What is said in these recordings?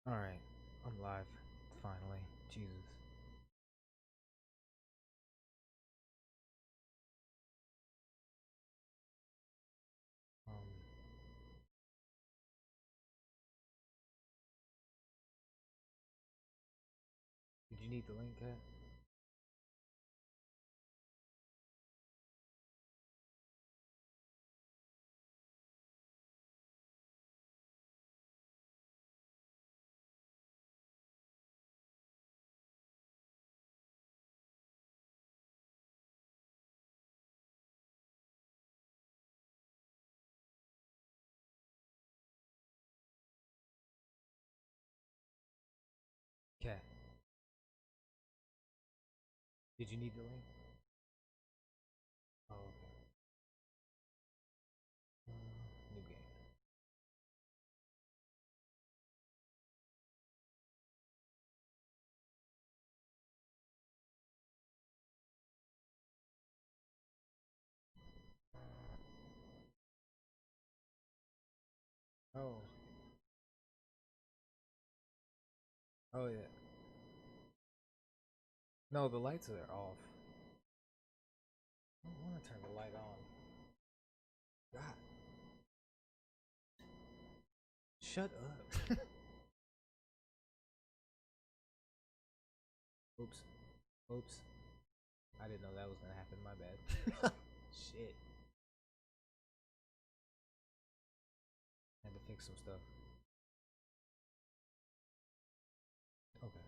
Alright, I'm live. Finally. Jesus. Um, did you need the link, Cat? Cat, did you need the link? Oh, okay. New game. Oh. Oh, yeah. No, the lights are off. I don't want to turn the light on. God. Shut up. Oops. Oops. I didn't know that was gonna happen. My bad. Shit. Had to fix some stuff. Okay.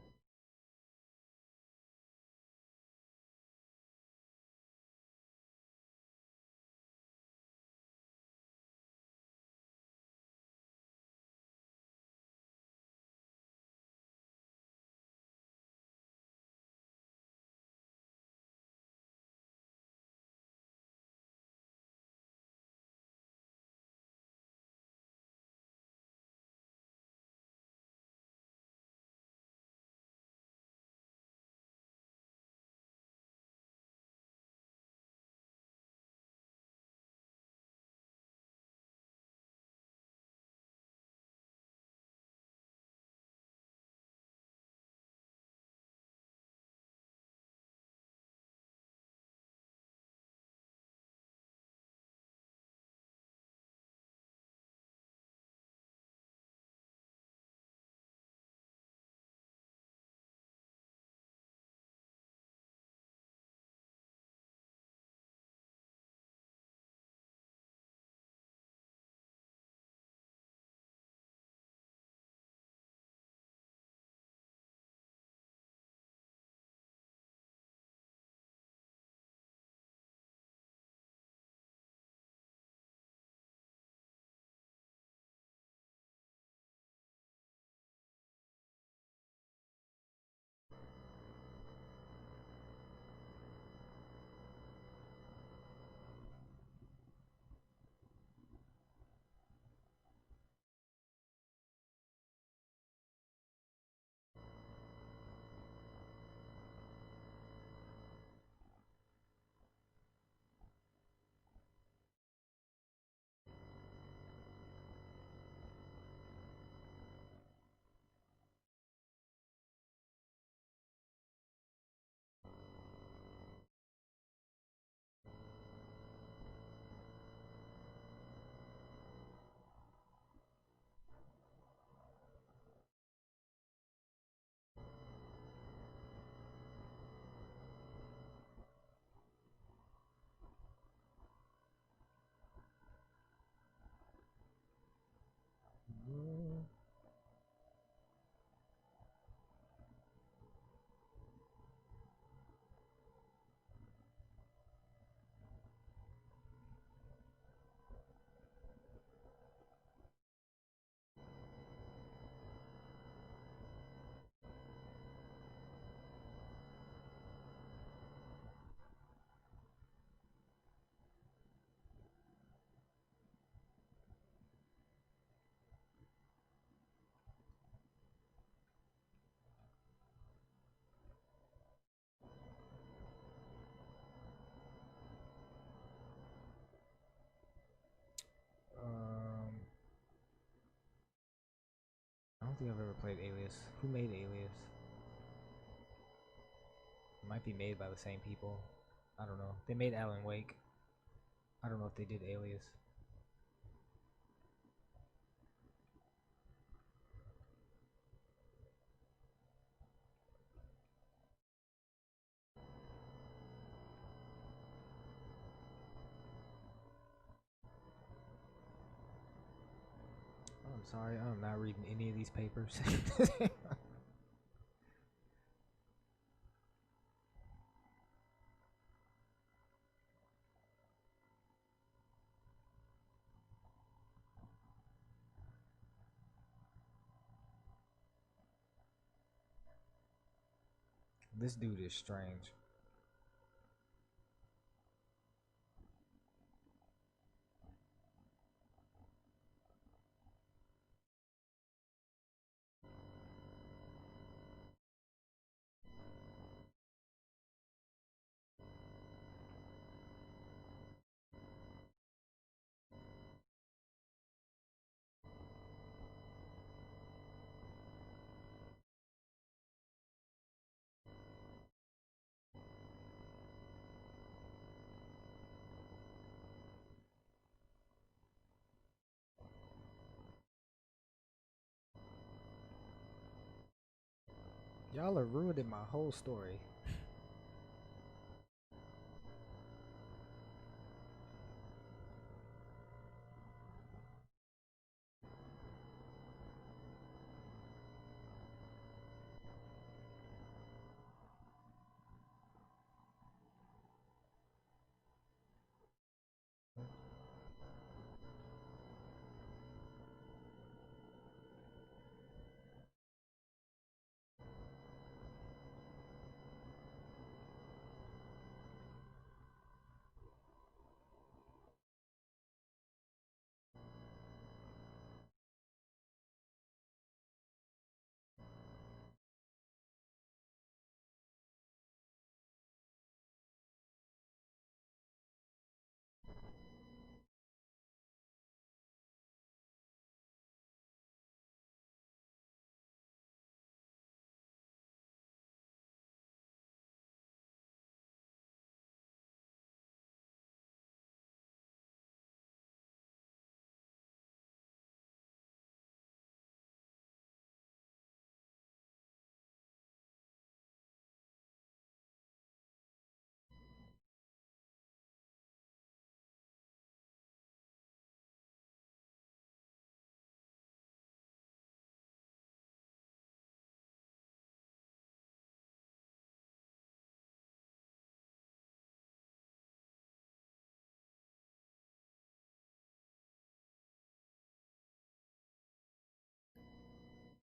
think I've ever played Alias. Who made Alias? It might be made by the same people. I don't know. They made Alan Wake. I don't know if they did Alias. I'm sorry, I'm not reading any of these papers. This dude is strange. Y'all are ruining my whole story.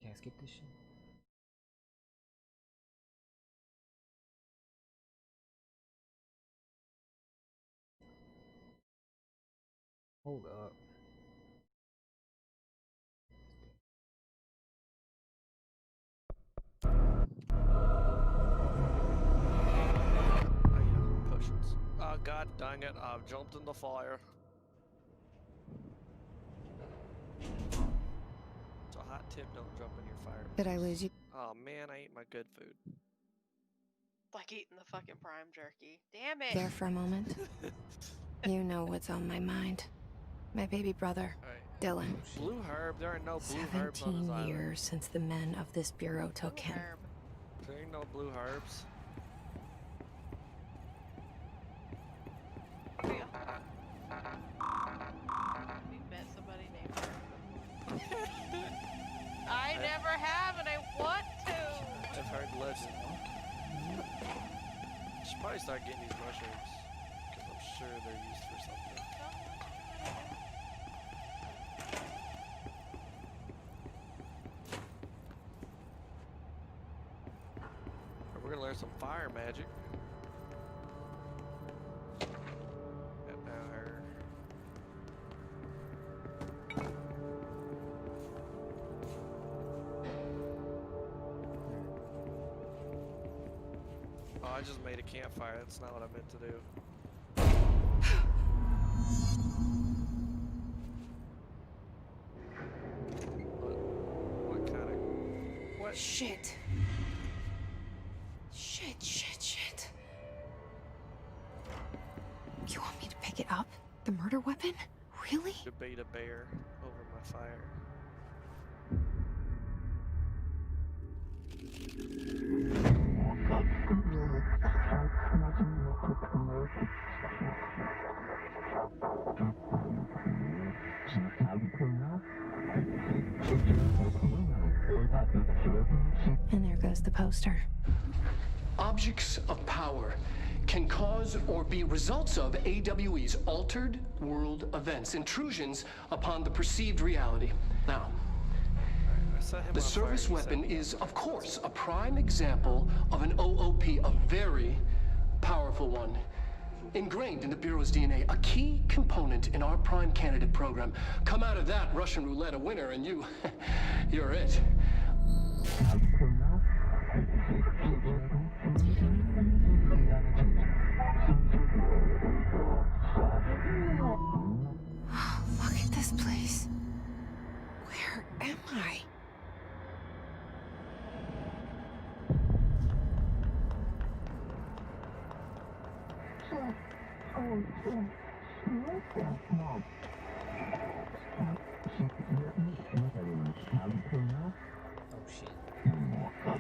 Can't skip this shit. Hold up. Potions. Oh, god dang it, I've jumped in the fire. It's a hot tip, don't jump in your fire. Did I lose you? Oh man, I ate my good food. Like eating the fucking prime jerky. Damn it! There for a moment? You know what's on my mind. My baby brother, Alright. Dylan. Blue herb, there are no blue herbs on this 17 island. years since the men of this bureau took him. Herb. There ain't no blue herbs. We met somebody named Herb. I never have, and I want to. I've heard legend. You should probably start getting these mushrooms, because I'm sure they're used for something. We're gonna learn some fire magic. And now her. Oh, I just made a campfire. That's not what I meant to do. What kind of Shit. Shit. You want me to pick it up? The murder weapon? Really? Debate a bear over my fire. And there goes the poster. Objects of power can cause or be results of AWE's altered world events, intrusions upon the perceived reality. Now, the service weapon is, of course, a prime example of an OOP, a very powerful one. Ingrained in the Bureau's DNA, a key component in our prime candidate program. Come out of that Russian roulette a winner and you're it. Look at this place. Where am I? Oh shit.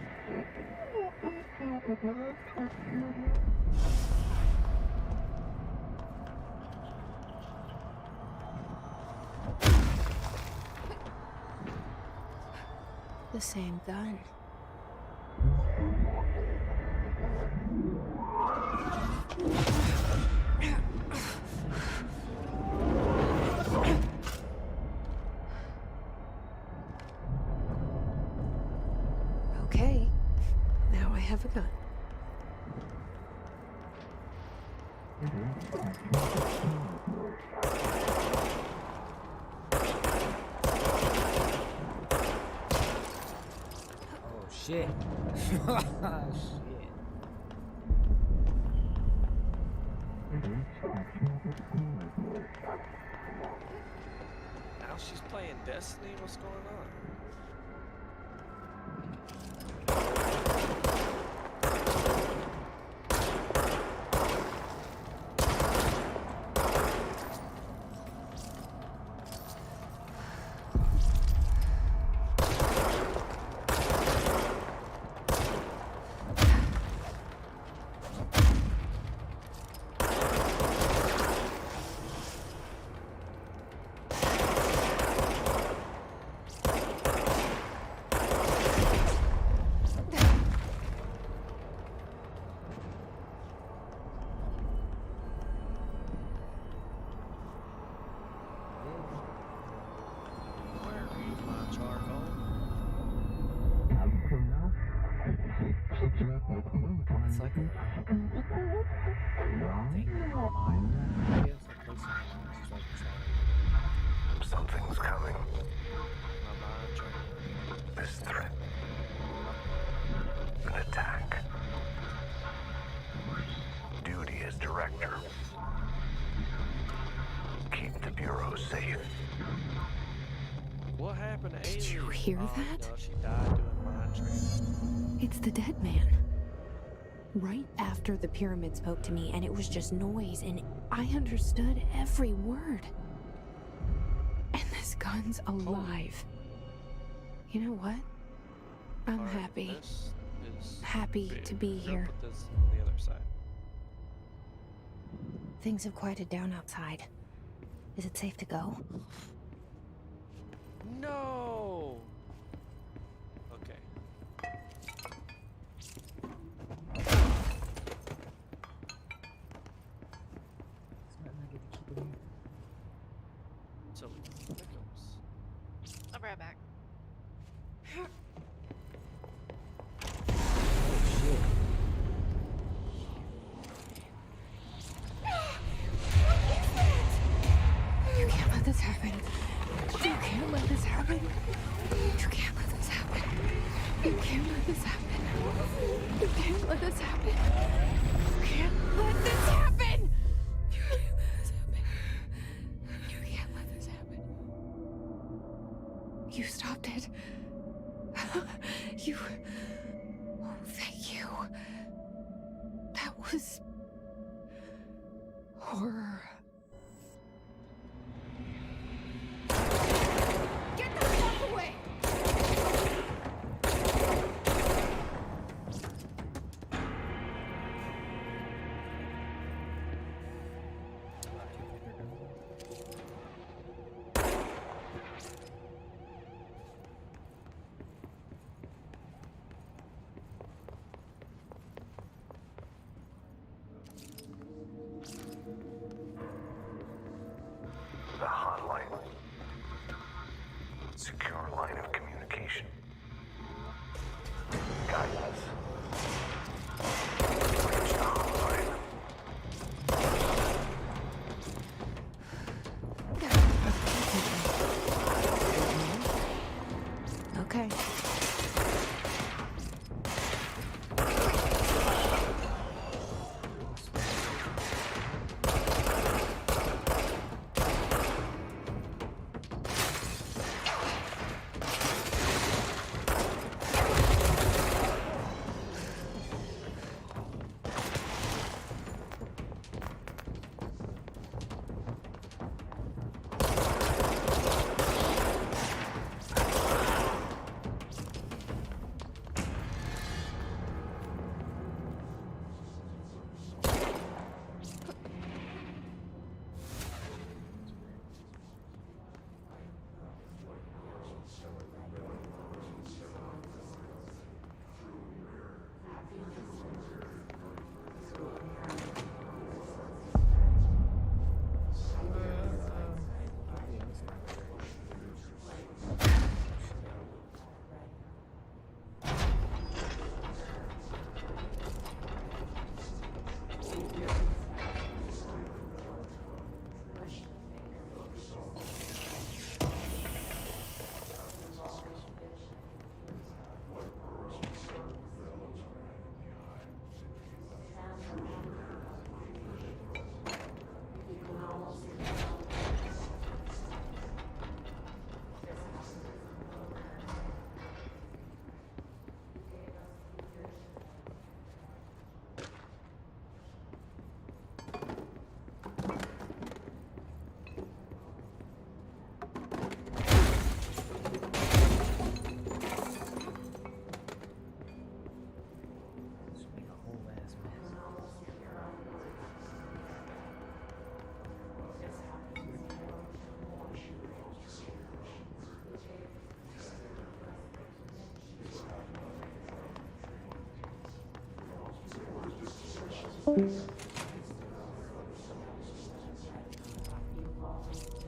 The same gun. Okay, now I have a gun. Oh shit. Shit. Now she's playing Destiny? What's going on? Where is my charcoal? It's like a thing in my mind. I guess like place in my mind. It's just like trying. Something's coming. My mind charcoal. This threat. An attack. Duty as director. Keep the Bureau safe. What happened to Did Amy? you hear Oh, that? No, she died doing mind training. It's the dead man. Right after the pyramid spoke to me, and it was just noise, and I understood every word. And this gun's alive. You know what? I'm Alright, happy. This is Happy big. to be We're gonna here. put this on the other side. Things have quieted down outside. Is it safe to go? No. Okay. It's not gonna get to keep it in. So Nichols. I'll be right back. Oh shit. You can't let this happen. You can't let this happen. You can't let this happen. You can't let this happen. You can't let this happen. You can't let this happen. You can't let this happen. You can't let this happen. You stopped it. You That was horror. Get the fuck away! The hotline. Secure line of communication. Guidance. Reach the hotline. Okay. The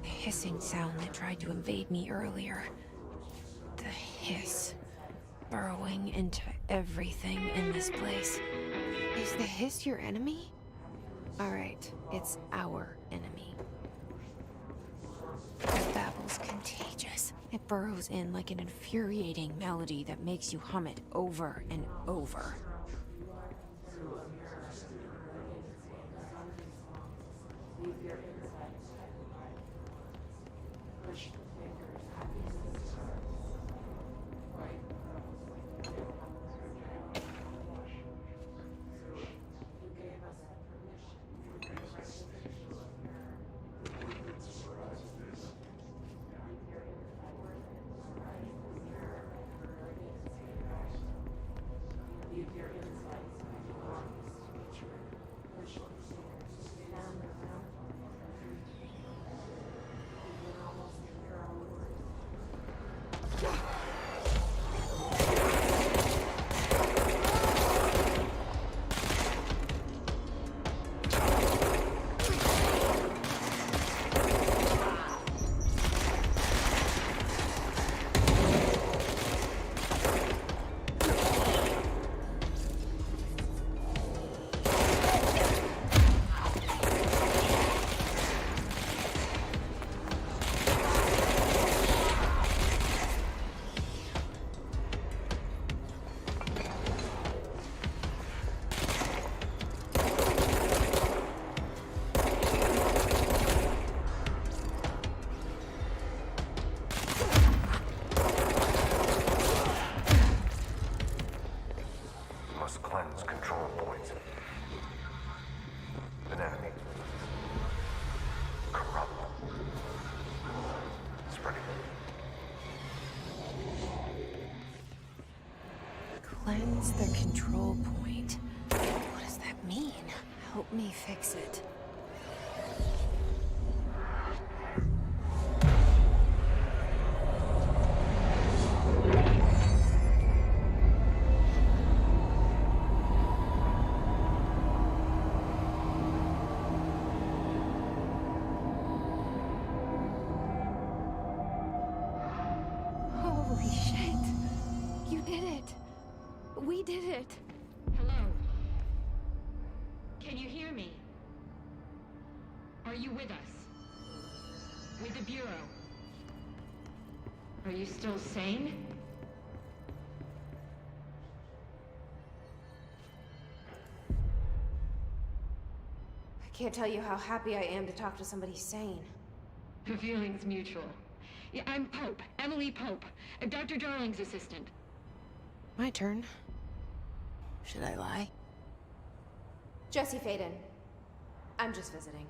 hissing sound that tried to invade me earlier. The hiss. Burrowing into everything in this place. Is the hiss your enemy? Alright, it's our enemy. The babble's contagious. It burrows in like an infuriating melody that makes you hum it over and over. must cleanse control points. An enemy. Corrupt. Spreading. Cleanse the control point. What does that mean? Help me fix it. Holy shit. You did it. We did it. Hello? Can you hear me? Are you with us? With the Bureau? Are you still sane? I can't tell you how happy I am to talk to somebody sane. The feeling's mutual. Yeah, I'm Pope. Emily Pope. Dr. Darling's assistant. My turn. Should I lie? Jesse Faden. I'm just visiting.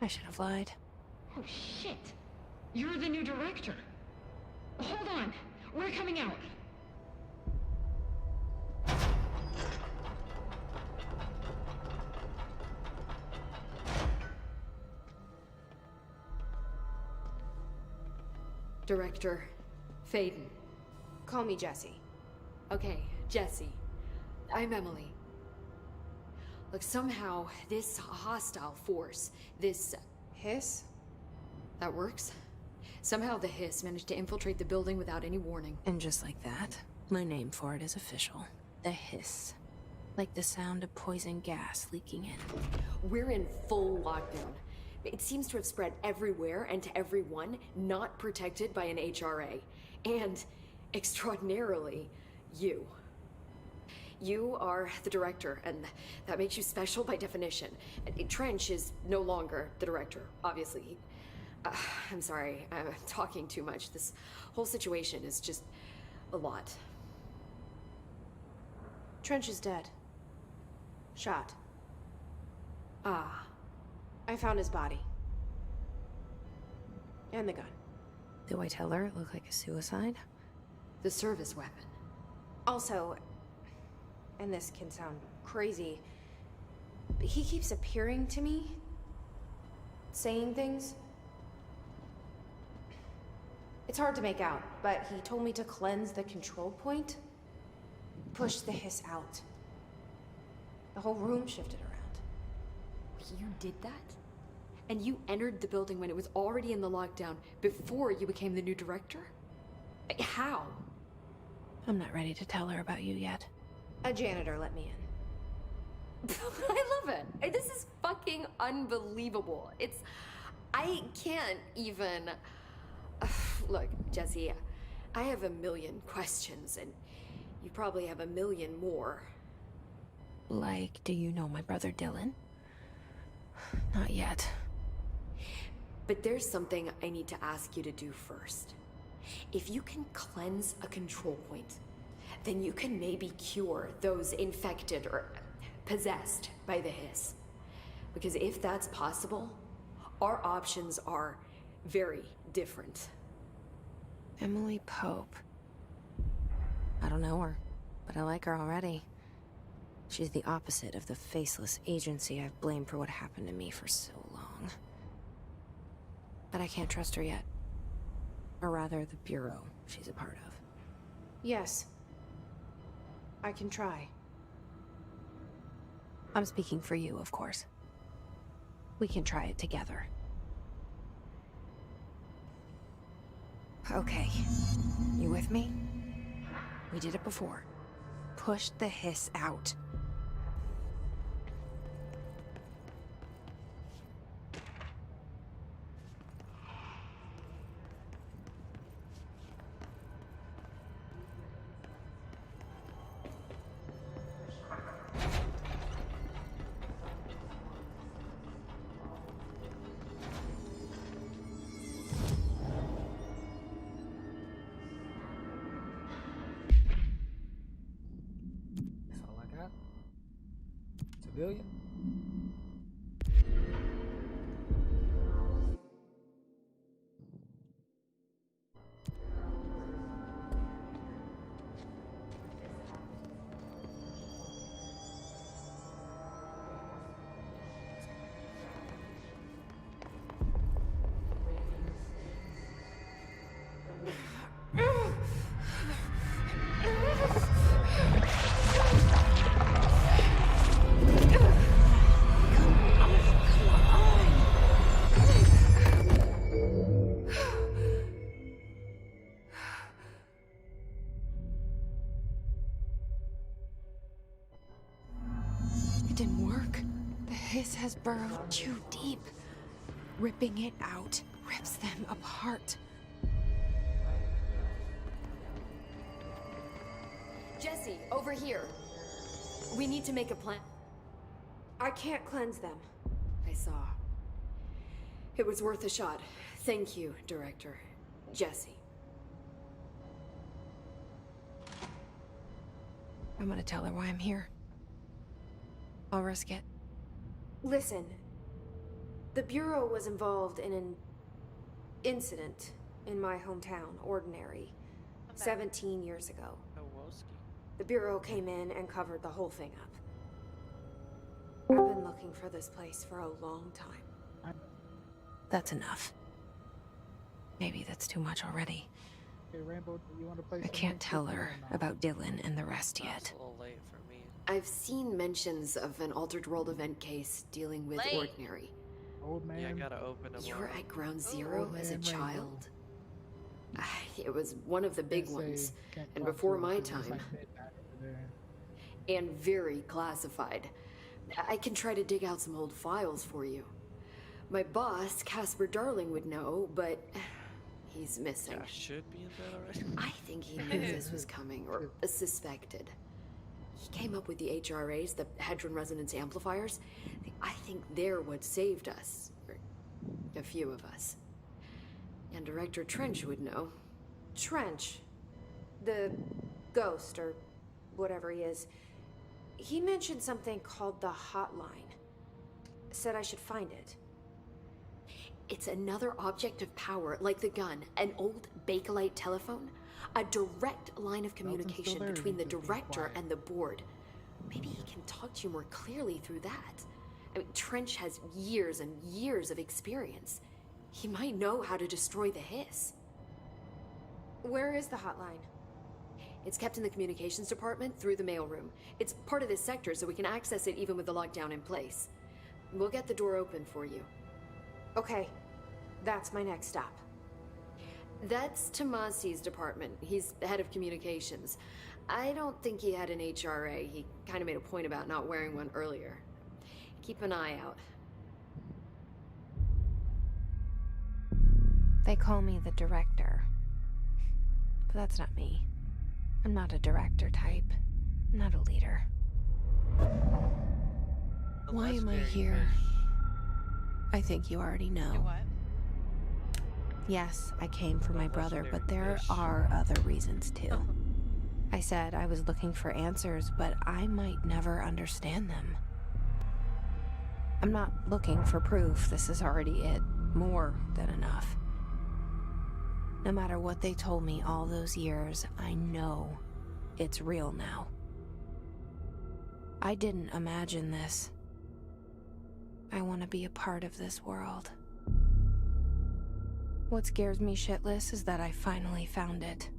I should have lied. Oh, shit. You're the new director. Hold on. We're coming out. Director Faden. Call me Jesse. Okay, Jesse. I'm Emily. Look, somehow this hostile force, this... Hiss? that works? Somehow the hiss managed to infiltrate the building without any warning. And just like that, my name for it is official. The hiss. Like the sound of poison gas leaking in. We're in full lockdown. It seems to have spread everywhere and to everyone not protected by an HRA. And, extraordinarily, you. You are the director, and that makes you special by definition. Trench is no longer the director, obviously. I'm sorry, I'm talking too much. This whole situation is just a lot. Trench is dead. Shot. Ah. I found his body. And the gun. Do I tell her it looked like a suicide? The service weapon. Also, and this can sound crazy, but he keeps appearing to me, saying things. It's hard to make out, but he told me to cleanse the control point, push the hiss out. The whole room shifted around. You did that? And you entered the building when it was already in the lockdown before you became the new director? How? I'm not ready to tell her about you yet. A janitor let me in. I love it. This is fucking unbelievable. I can't even... Look, Jesse, I have a million questions, and you probably have a million more. Like, do you know my brother Dylan? Not yet. But there's something I need to ask you to do first. If you can cleanse a control point, then you can maybe cure those infected or possessed by the hiss. Because if that's possible, our options are very different. Emily Pope. I don't know her, but I like her already. She's the opposite of the faceless agency I've blamed for what happened to me for so long. But I can't trust her yet. Or rather, the Bureau she's a part of. Yes. I can try. I'm speaking for you, of course. We can try it together. Okay. You with me? We did it before. Push the hiss out. That's all I civilian? It didn't work. The hiss has burrowed too deep. Ripping it out rips them apart. Jesse, over here. We need to make a plan. I can't cleanse them. I saw. It was worth a shot. Thank you, Director. Jesse. I'm gonna tell her why I'm here. I'll risk it. Listen, the Bureau was involved in an incident in my hometown, Ordinary, 17 years ago. The Bureau came in and covered the whole thing up. I've been looking for this place for a long time. That's enough. Maybe that's too much already. Hey, Rainbow, do you want to play I can't tell her about Dylan and the rest yet. It's a little late for me. I've seen mentions of an Altered World event case dealing with Late. Ordinary. Old man. Yeah, I gotta open them. You were up. at Ground Zero Old as a man Rainbow. child. It was one of the big Can't say- ones, can't and talk before to my him 'cause it's time, like midnight over there. and very classified. I can try to dig out some old files for you. My boss, Casper Darling, would know, but he's missing. I should be in bed already. I think he knew this was coming, or suspected. He came up with the HRAs, the Hadron Resonance Amplifiers. I think they're what saved us. Or a few of us. And Director Trench would know. Trench, the ghost, or whatever he is, he mentioned something called the Hotline. Said I should find it. It's another object of power, like the gun, an old Bakelite telephone. A direct line of communication there, between the you just be director quiet. and the board. Maybe he can talk to you more clearly through that. I mean, Trench has years and years of experience. He might know how to destroy the hiss. Where is the hotline? It's kept in the communications department through the mailroom. It's part of this sector, so we can access it even with the lockdown in place. We'll get the door open for you. Okay, that's my next stop. That's Tomasi's department. He's head of communications. I don't think he had an HRA. He kind of made a point about not wearing one earlier. Keep an eye out. They call me the director. But that's not me. I'm not a director type. I'm not a leader. The Why am I legendary here? fish. I think you already Do know. what? Yes, I came for The my brother, but legendary there fish. are other reasons too. I said I was looking for answers, but I might never understand them. I'm not looking for proof. This is already it. More than enough. No matter what they told me all those years, I know it's real now. I didn't imagine this. I want to be a part of this world. What scares me shitless is that I finally found it.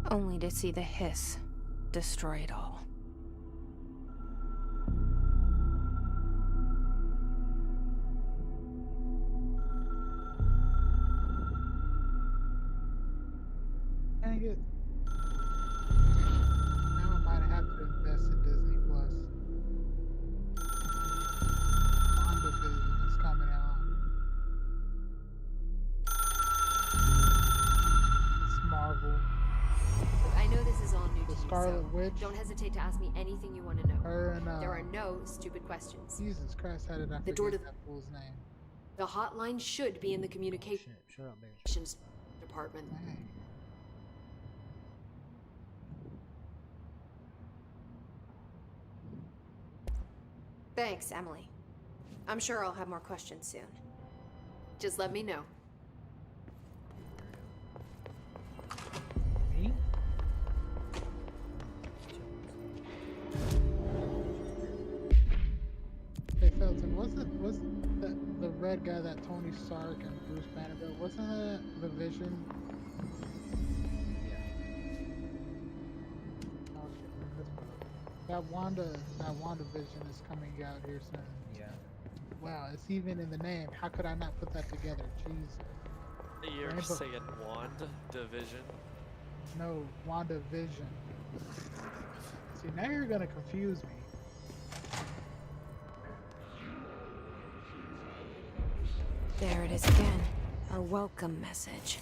Only to see the hiss destroy it all. Dang it. Now I might have to invest in Disney Plus. WandaVision is coming out. It's Marvel. I know this is all new The to you, Scarlet so Witch. don't hesitate to ask me anything you want to know. Her and There are no stupid questions. Jesus Christ, how did I The door forget to- that fool's name? The hotline should be in the communications Shut up, bitch. department. Dang. Thanks, Emily. I'm sure I'll have more questions soon. Just let me know. Me? Hey Felton, wasn't the red guy that Tony Stark and Bruce Banner built? Wasn't that the Vision? Yeah. That Wanda Vision is coming out here soon. Yeah. Wow, it's even in the name. How could I not put that together? Jesus. You're Rainbow- saying Wand Division? No, Wanda Vision. See, now you're gonna confuse me. There it is again. Our welcome message.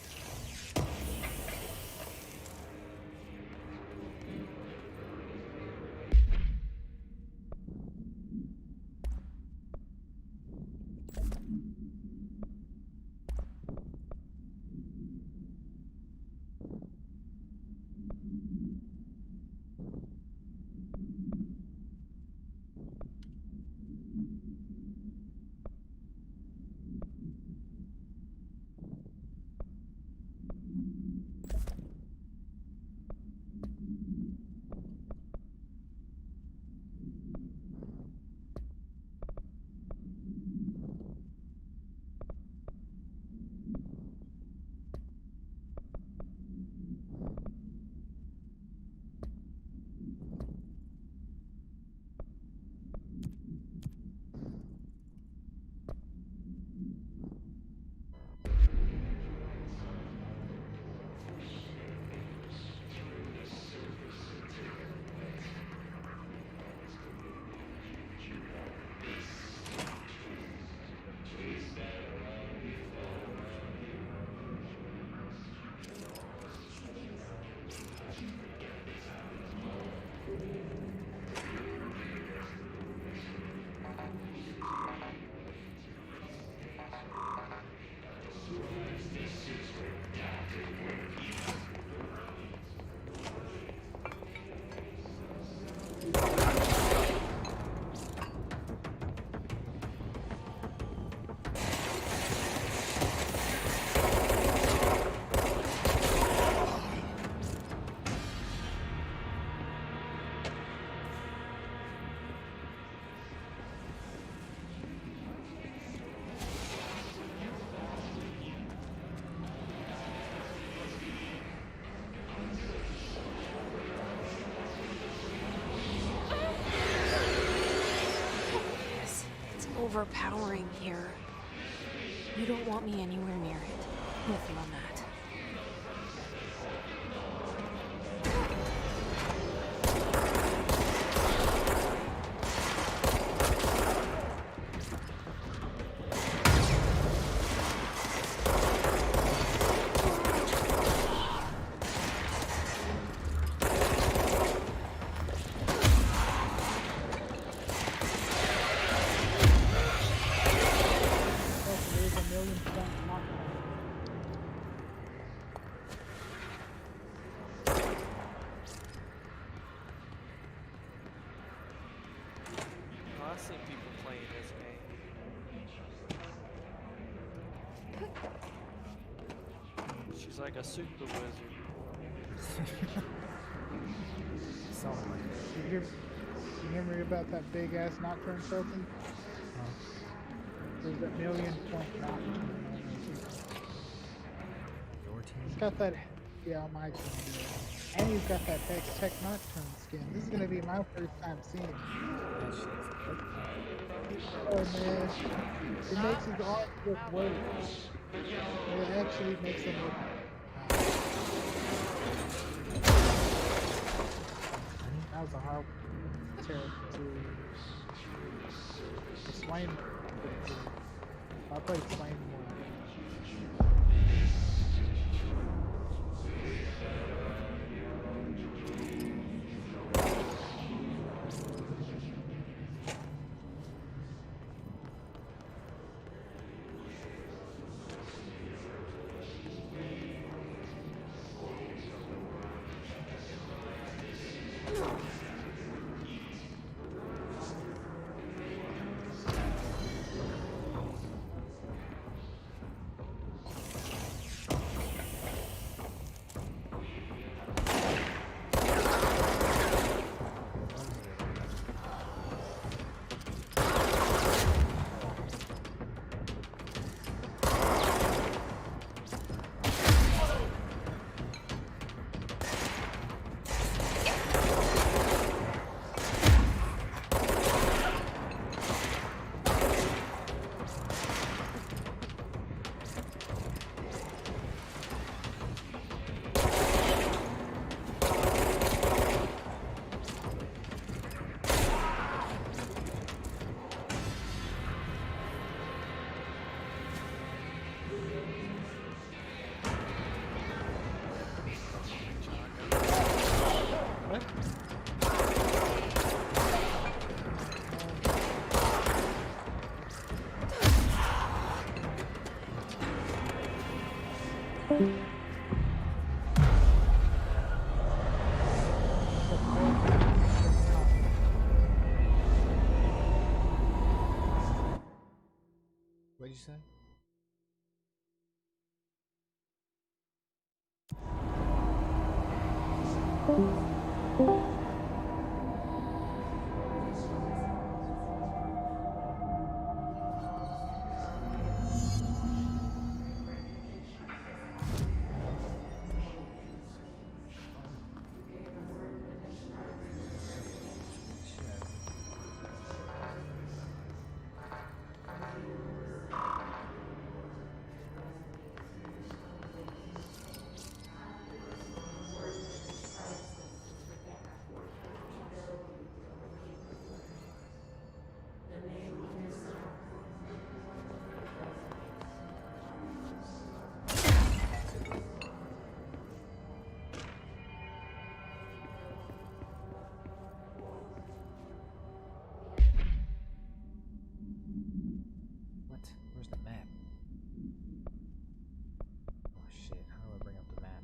Overpowering here. You don't want me anywhere near it. With you on that. There's a million percent knockdown. Oh, I've seen people playing this game. She's like a super wizard. Something like that. You hear me about that big ass nocturne Felton? There's a million point nocturne. Your team? He's got that, yeah, on my team. And he's got that tech nocturne skin. This is gonna be my first time seeing it. That shit's Oh man, it makes his art look worse. It actually makes him look. That was a hard terrible too. The Swain. I played Swain more. What'd you say? What? Where's the map? Oh shit, how do I bring up the map?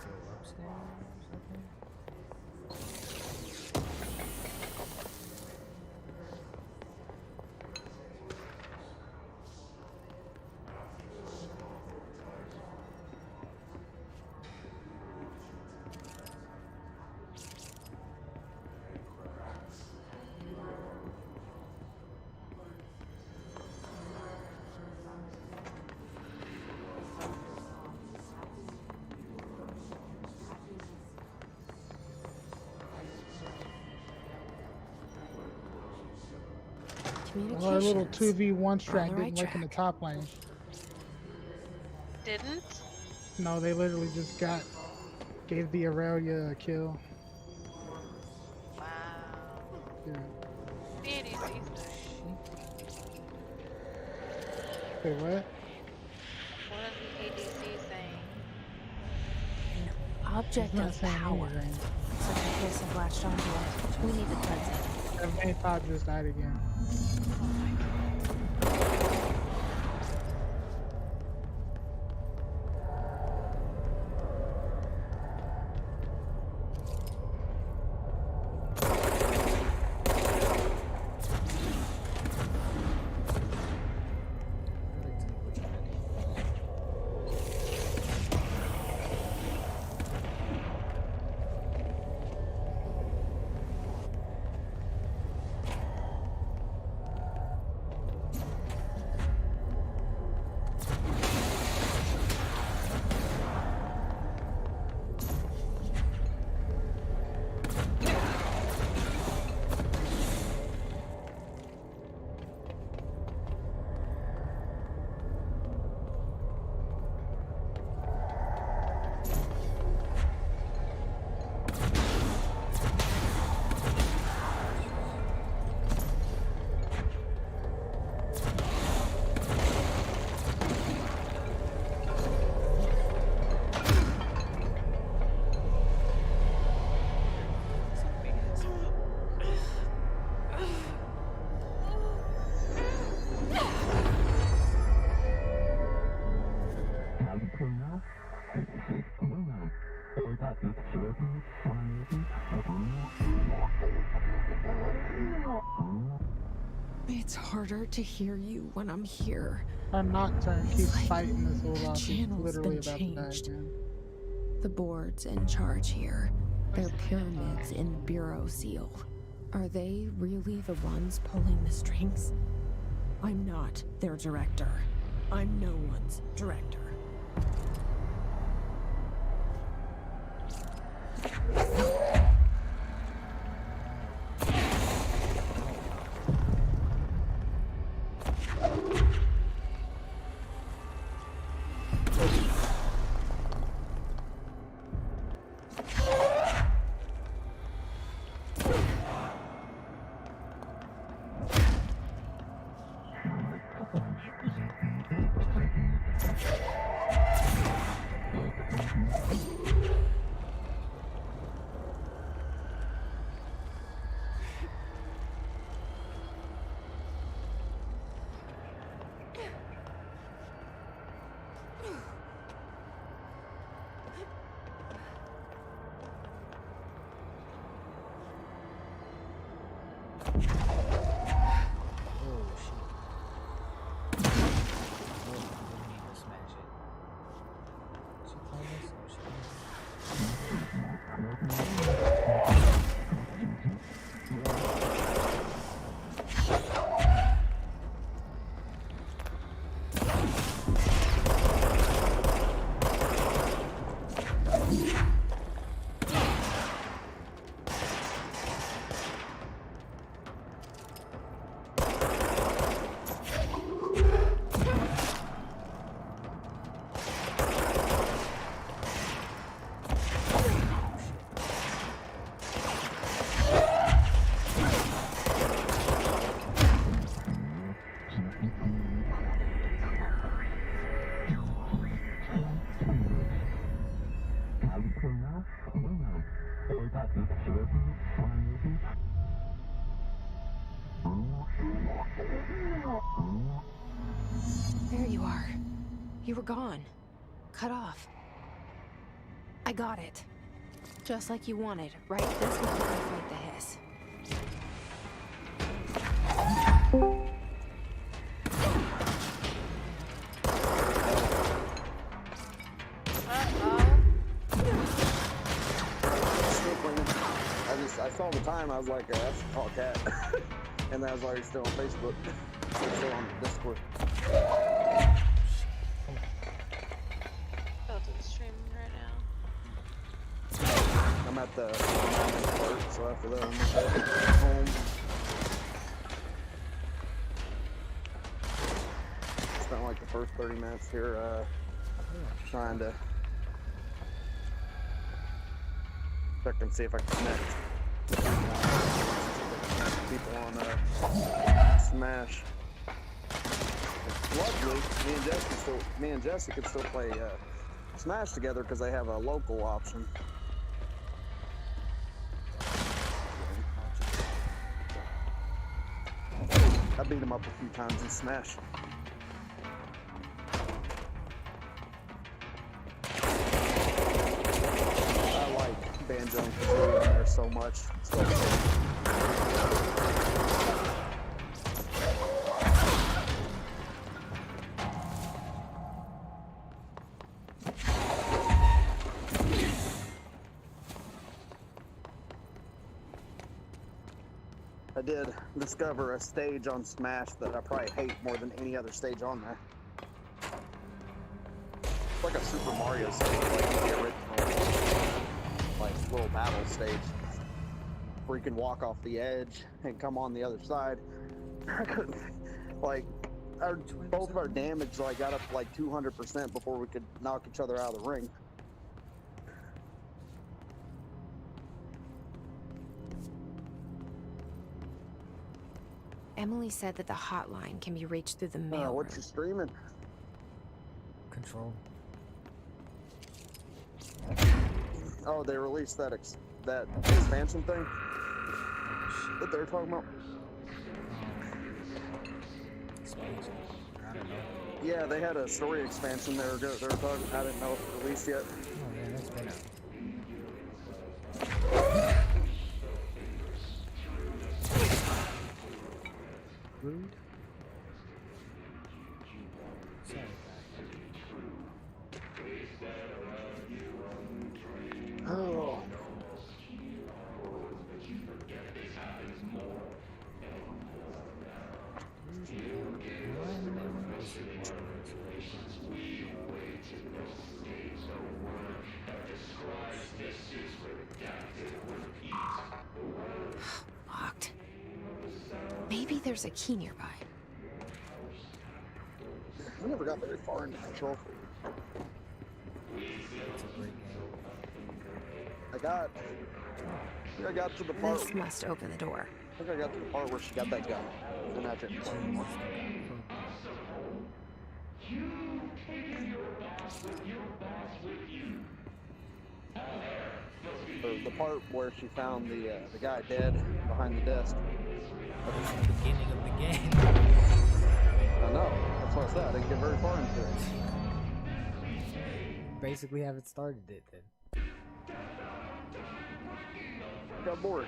Feel upstairs or something? Well, our little 2v1 strat the didn't right work in the track. top lane. Didn't? No, they literally just gave the Aurelia a kill. Wow. Yeah. The ADC's Wait, what? What is the ADC saying? An object He's not of saying power. anything. Such a place have latched onto us. We need to cleanse it. That main top just died again. It's harder to hear you when I'm here. Our Nocturne keeps fighting this whole off. He's channel's literally been about changed. to die again. The board's in charge here. Their pyramids in Bureau Seal. Are they really the ones pulling the strings? I'm not their director. I'm no one's director. Oh shit. Oh, we need to smash it. She playing this? Oh, she playing There you are. You were gone. Cut off. I got it. Just like you wanted, right? This was where I fight the hiss. I saw the time, I was like, I should call Cat. And I was already still on Facebook. Still on Discord. About to stream right now. I'm at the part, so after that I'm home. Spent like the first 30 minutes here trying to check and see if I can connect people on Smash. Luckily, me and Jesse could still play Smash together because they have a local option. I beat him up a few times in Smash. I like Banjo and Kazooie in there so much. I did discover a stage on Smash that I probably hate more than any other stage on there. It's like a Super Mario stage, like the original, like little battle stage, where you can walk off the edge and come on the other side. I couldn't, like, both of our damage like got up to like 200% before we could knock each other out of the ring. Emily said that the hotline can be reached through the mail. What you streaming? Control. Oh, they released that expansion thing that they were talking about. Expansion. I don't know. Yeah, they had a story expansion they were talking. I didn't know if it released yet. Oh yeah, that's been out. Rude. Sorry, Oh. Locked. Maybe there's a key nearby. I never got very far into Control. I got to the part. This must open the door. I think I got to the part where she got that gun. And that's it. The part where she found the guy dead behind the desk. At the beginning of the game. I know. That's what I said. I didn't get very far into it. Basically haven't started it then. Got bored.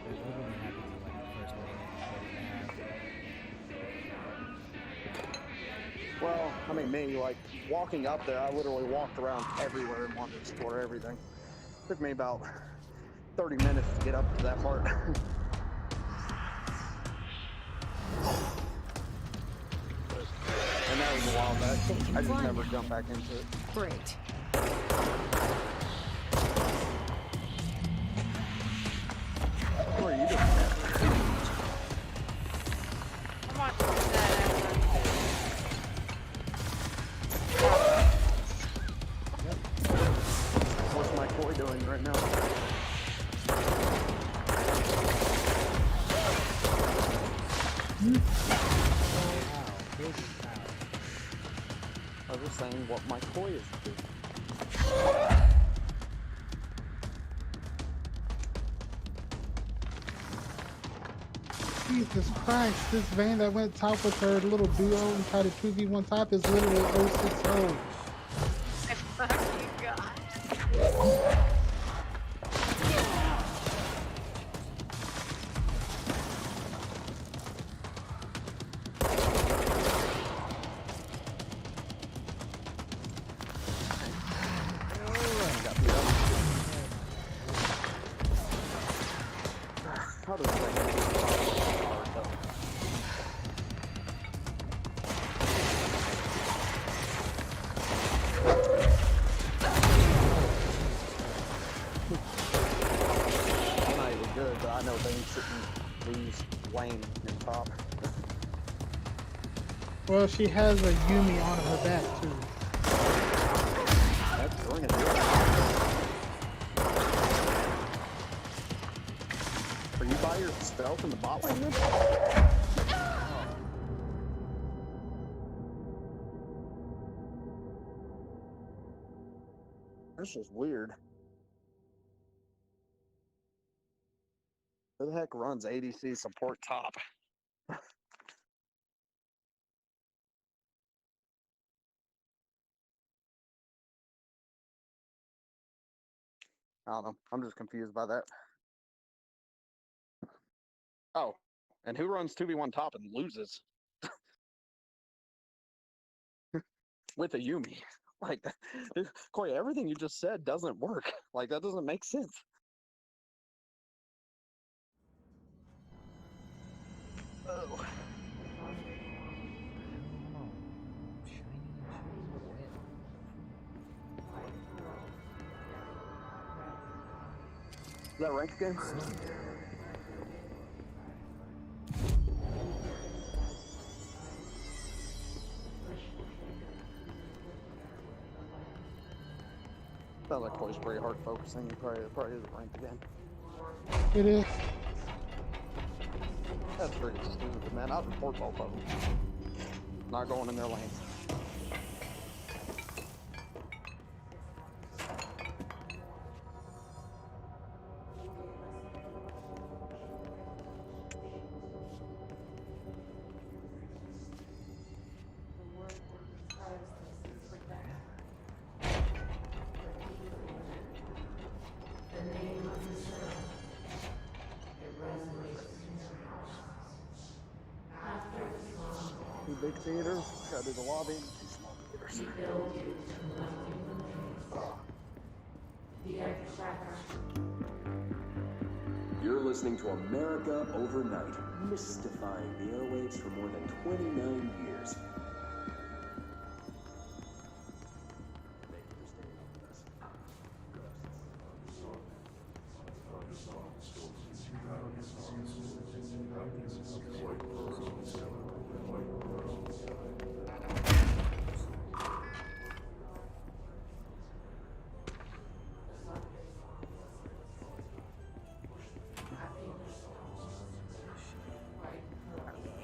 It literally happens in like the first minute and a half. Well, I mean, me, like, walking up there, I literally walked around everywhere and wanted to explore everything. Took me about 30 minutes to get up to that part. And that was a while back. I just never jumped back into it. Great. What are you doing? I'm watching that. What's my toy doing right now? I was just saying what my toy is doing. Jesus Christ, this van that went top with her little duo and tried to 2v1 top is literally 060. I fucking got How does that get I'm not even good, but I know things shouldn't lose lane in top. Well, she has a Yumi on her back too. That's doing it. Are you by yourself in the bot lane? This is weird. Who the heck runs ADC support top? I don't know. I'm just confused by that. Oh, and who runs 2v1 top and loses? With a Yumi. Like, Corey, everything you just said doesn't work. Like, that doesn't make sense. Oh. Is that ranked game? Sounds like Corey's pretty hard focusing. It probably isn't ranked again. It is. That's pretty stupid, man. I'd report both of them. Not going in their lane. Two big theaters, gotta do the lobby, and two small theaters. You're listening to America Overnight, mystifying the airwaves for more than 29 years.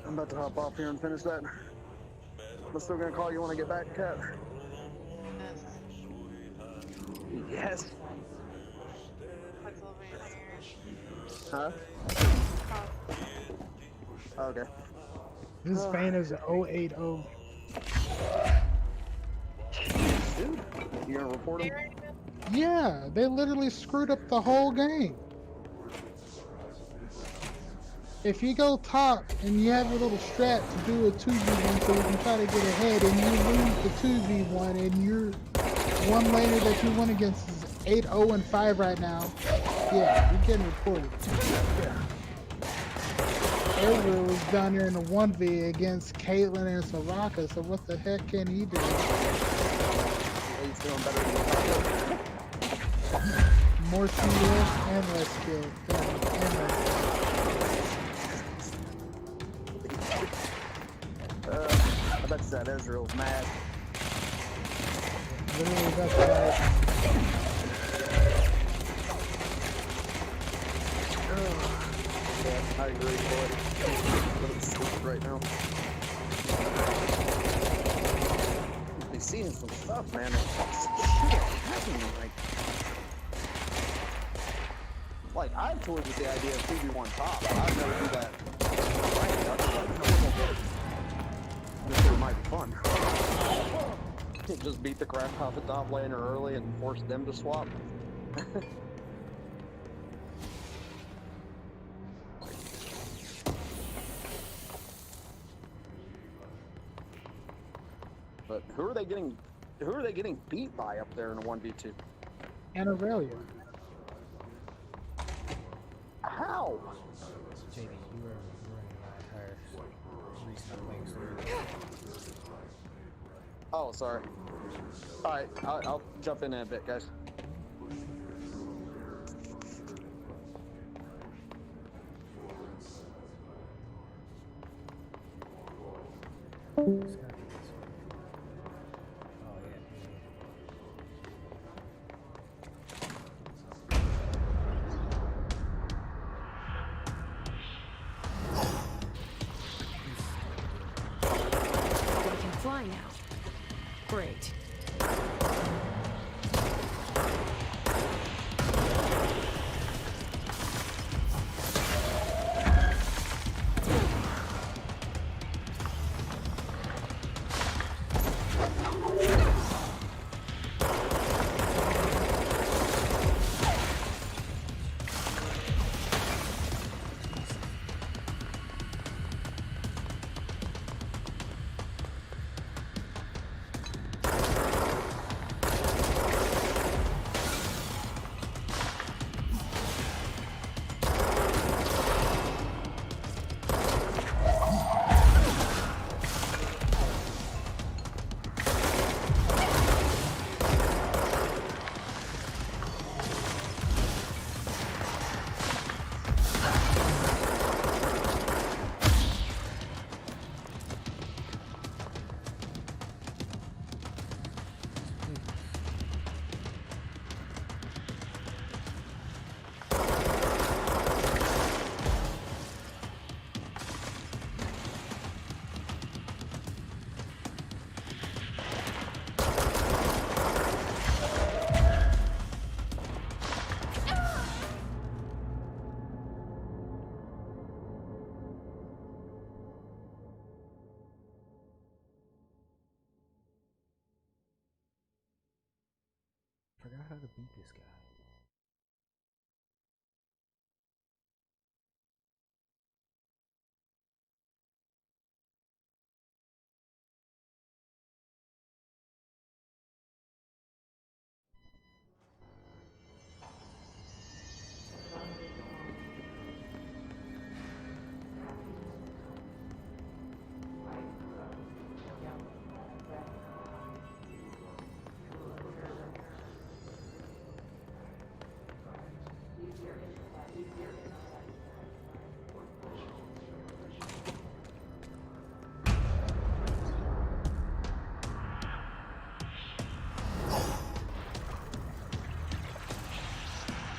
I'm about to hop off here and finish that. I'm still gonna call you when I get back, Kat. Yes. Huh? Okay. This van is an 080. Dude, you gonna report him? Yeah, they literally screwed up the whole game. if you go top and you have a little strat to do a 2v1 so you can try to get ahead and you lose the 2v1 and your one laner that you went against is 8-0-5 right now, yeah, you're getting reported. Ezra was down there in the 1v against Caitlyn and Soraka, so what the heck can he do? He's doing better than the More CS and less skill. I bet that Ezreal's mad. Literally, that's right. Yeah, I agree, boy. I'm stupid right now. They've seen some stuff, man. It's shit happening. Like I'm toyed with the idea of 2v1 top. I'd never do that. This might be fun. Just beat the crap out of the top laner early and force them to swap. But who are they getting beat by up there in a 1v2? And Aurelia. How? JD, you were ruining my entire reason I'm playing story. Oh, sorry. Alright, I'll jump in a bit, guys. It's gotta be this one. Oh, yeah. They can fly now. Great. Forgot how to beat this guy.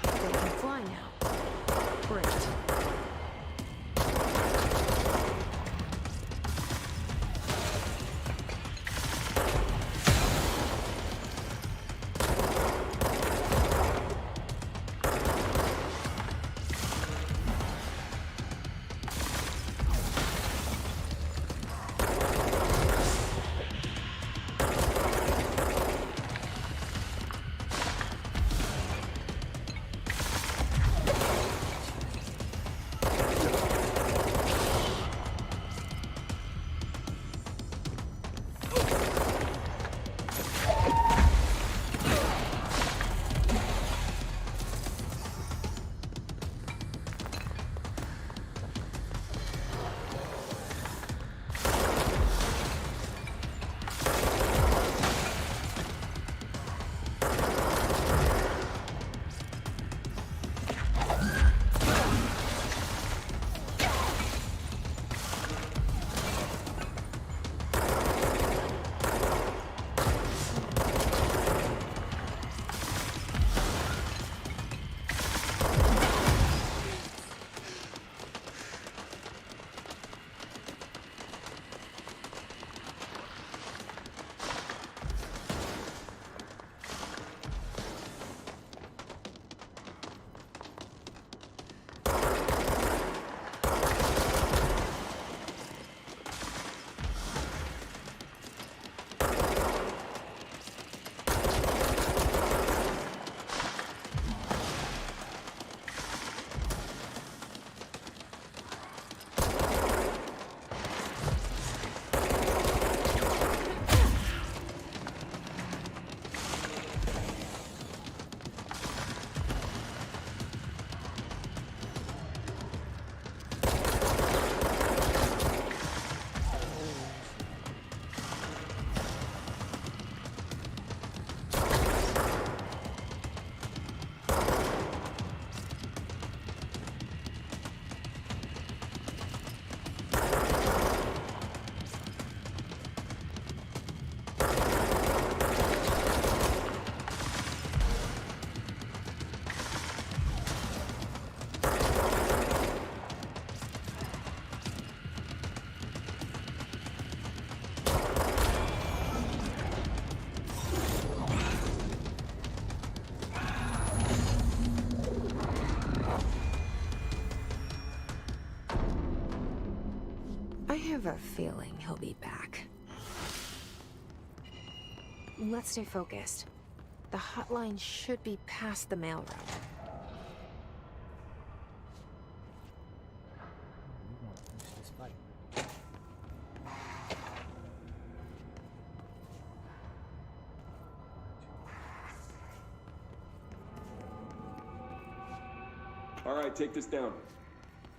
They can fly now. Great. I have a feeling he'll be back. Let's stay focused. The hotline should be past the mail route. We want to finish this fight. All right, take this down.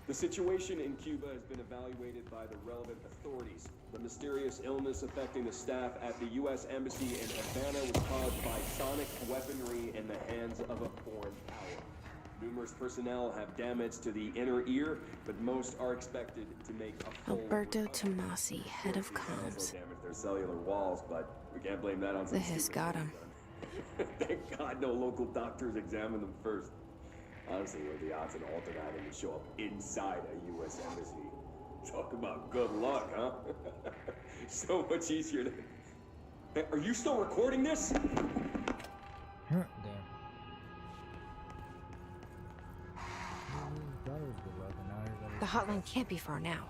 The situation in Cuba has been evaluated by the relevant authorities. The mysterious illness affecting the staff at the U.S. Embassy in Havana was caused by sonic weaponry in the hands of a foreign power. Numerous personnel have damage to the inner ear, but most are expected to make a full Alberto recovery. Tomasi, head of comms. Also damage their cellular walls, but we can't blame that on some The hiss stupid got thing him. done. Thank God no local doctors examined them first. Honestly, what are the odds an alternate item would show up inside a U.S. embassy? Talk about good luck, huh? So much easier to... Hey, are you still recording this? Damn. Thought it was good luck, and now everybody... The hotline can't be far now.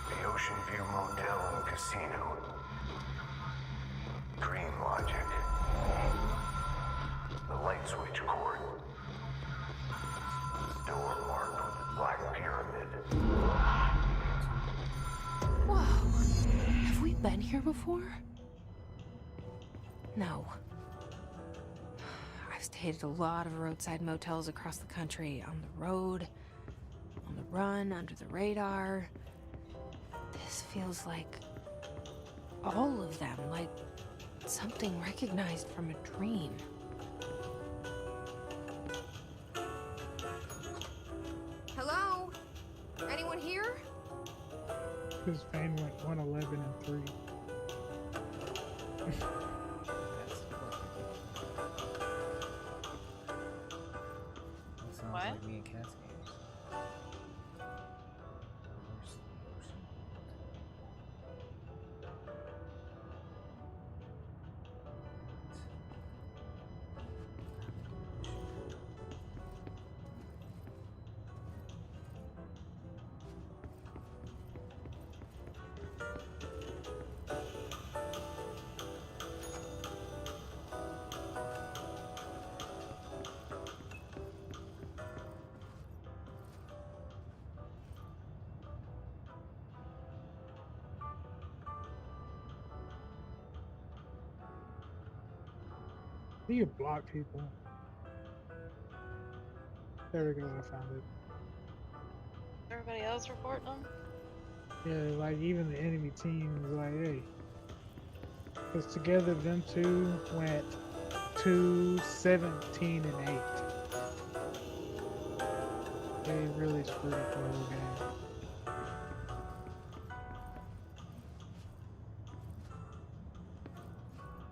The Ocean View Motel and Casino. Dream Logic. The light switch cord. Door marked with the Black Pyramid. Whoa. Have we been here before? No. I've stayed at a lot of roadside motels across the country, on the road, on the run, under the radar. This feels like all of them, like something recognized from a dream. Hello? Anyone here? His fan went 111 and 3. That's that sounds What? like me and Cat's games. Reverse ocean. Do you block people? There we go, I found it. Everybody else reporting them? Yeah, like even the enemy team was like, hey. Because together them two went 2-17 and 8. They really screwed up the whole game.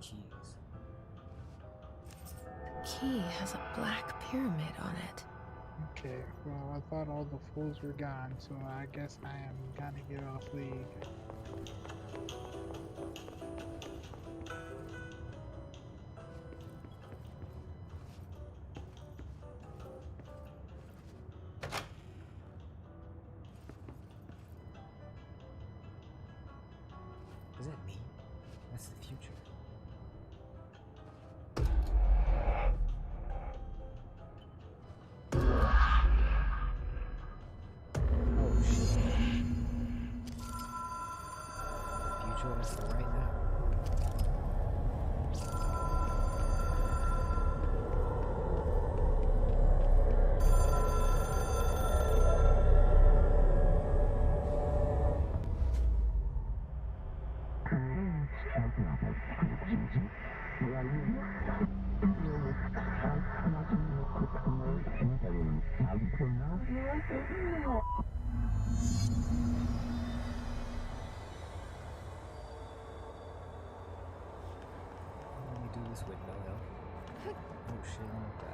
Keys. Key has a black pyramid on it. Okay, well, I thought all the fools were gone, so I guess I am gonna get off league. Is that me? That's the future. Oh shit. Future, that's the right now. Let me do this with no help. Oh shit, I'm gonna die.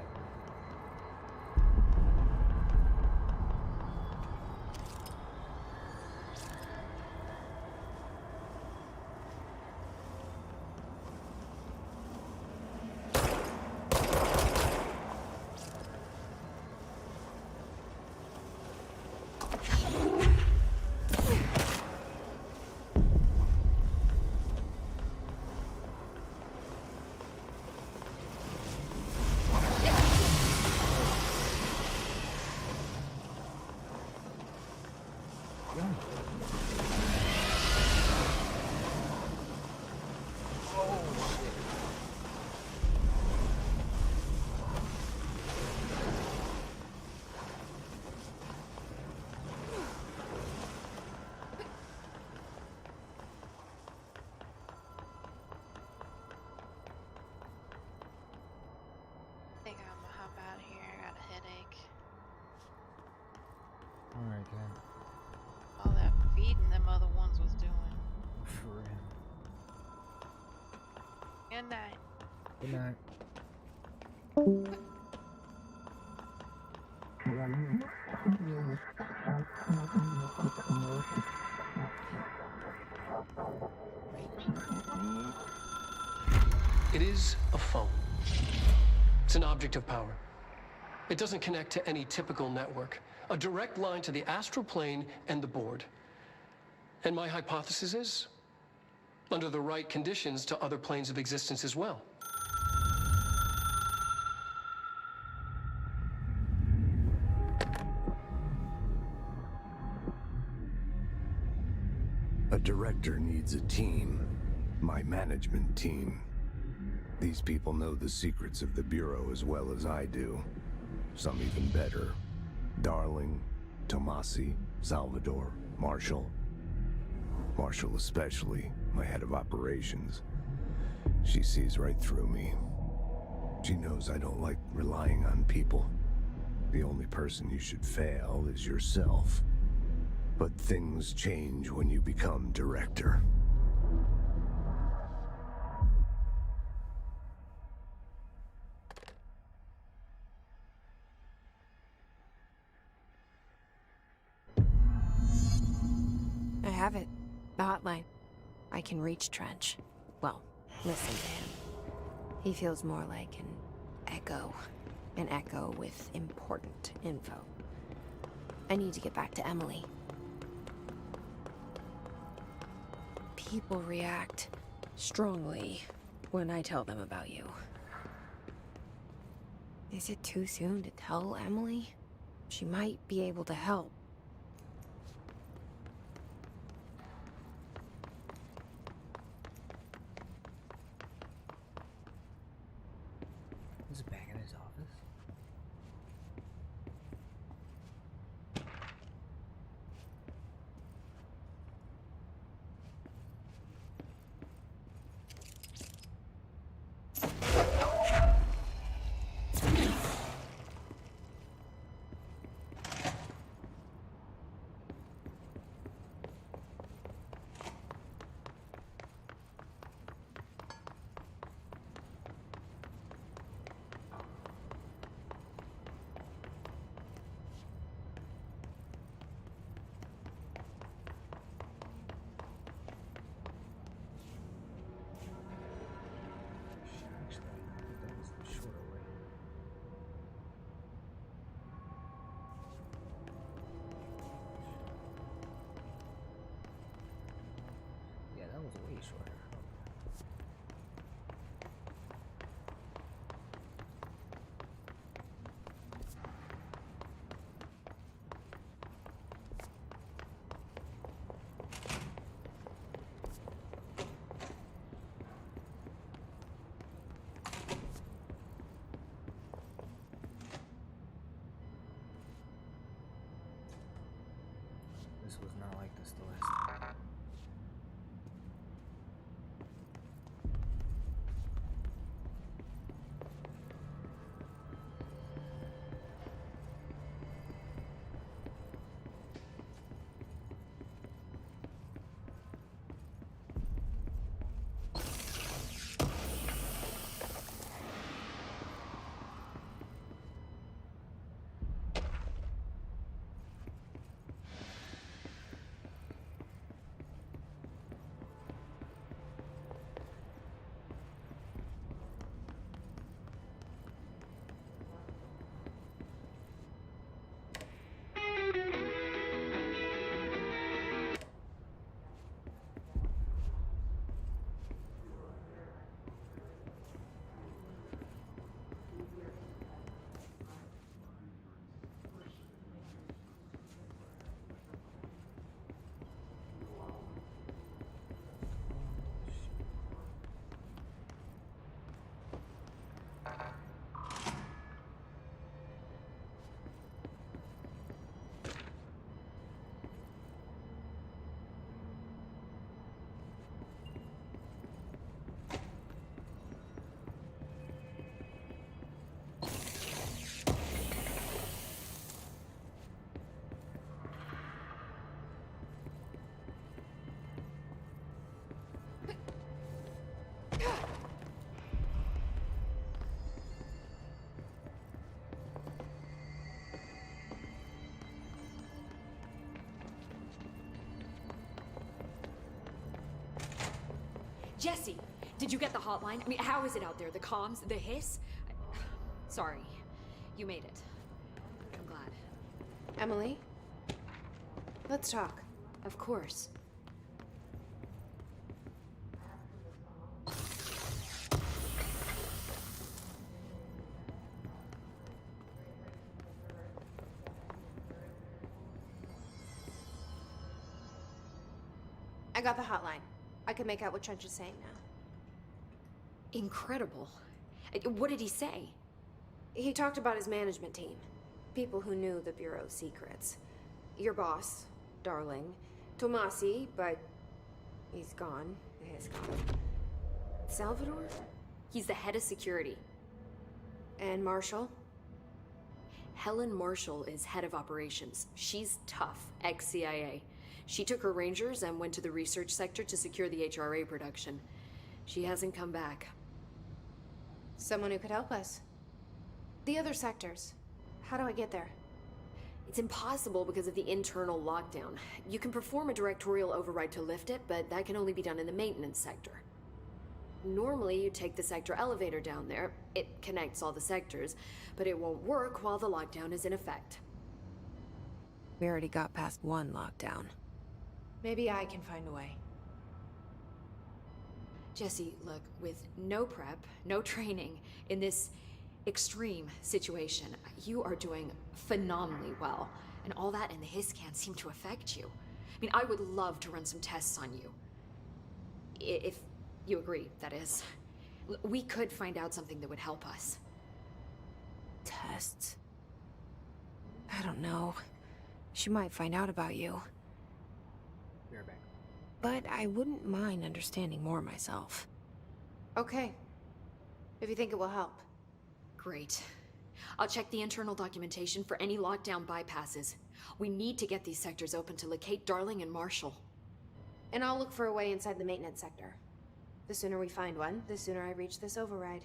I think I'm gonna hop out of here. I got a headache. Alright then. All that feeding them other ones was doing. For real. Good night. Good night. It is a phone. It's an object of power. It doesn't connect to any typical network. A direct line to the astral plane and the board. And my hypothesis is, under the right conditions, to other planes of existence as well. A director needs a team. My management team. These people know the secrets of the Bureau as well as I do. Some even better. Darling, Tomasi, Salvador, Marshall. Marshall especially, my head of operations. She sees right through me. She knows I don't like relying on people. The only person you should fail is yourself. But things change when you become director. I have it. The hotline. I can reach Trench. Well, listen to him. He feels more like an echo. An echo with important info. I need to get back to Emily. People react strongly when I tell them about you. Is it too soon to tell Emily? She might be able to help. Is it back in his office? That was way shorter. This was not like this the last time. Jesse, did you get the hotline? I mean, how is it out there? The comms? The hiss? Sorry. You made it. I'm glad. Emily? Let's talk. Of course. I got the hotline. I can make out what Trench is saying now. Incredible. What did he say? He talked about his management team. People who knew the Bureau's secrets. Your boss, Darling. Tomasi, but he's gone. He's gone. Salvador? He's the head of security. And Marshall? Helen Marshall is head of operations. She's tough, ex-CIA. She took her Rangers and went to the research sector to secure the HRA production. She hasn't come back. Someone who could help us. The other sectors. How do I get there? It's impossible because of the internal lockdown. You can perform a directorial override to lift it, but that can only be done in the maintenance sector. Normally, you take the sector elevator down there. It connects all the sectors, but it won't work while the lockdown is in effect. We already got past one lockdown. Maybe I can find a way. Jesse, look, with no prep, no training, in this extreme situation, you are doing phenomenally well. And all that and the hiss can't seem to affect you. I mean, I would love to run some tests on you. If you agree, that is. We could find out something that would help us. Tests? I don't know. She might find out about you. We're back. But I wouldn't mind understanding more myself. Okay. If you think it will help. Great. I'll check the internal documentation for any lockdown bypasses. We need to get these sectors open to locate Darling and Marshall. And I'll look for a way inside the maintenance sector. The sooner we find one, the sooner I reach this override.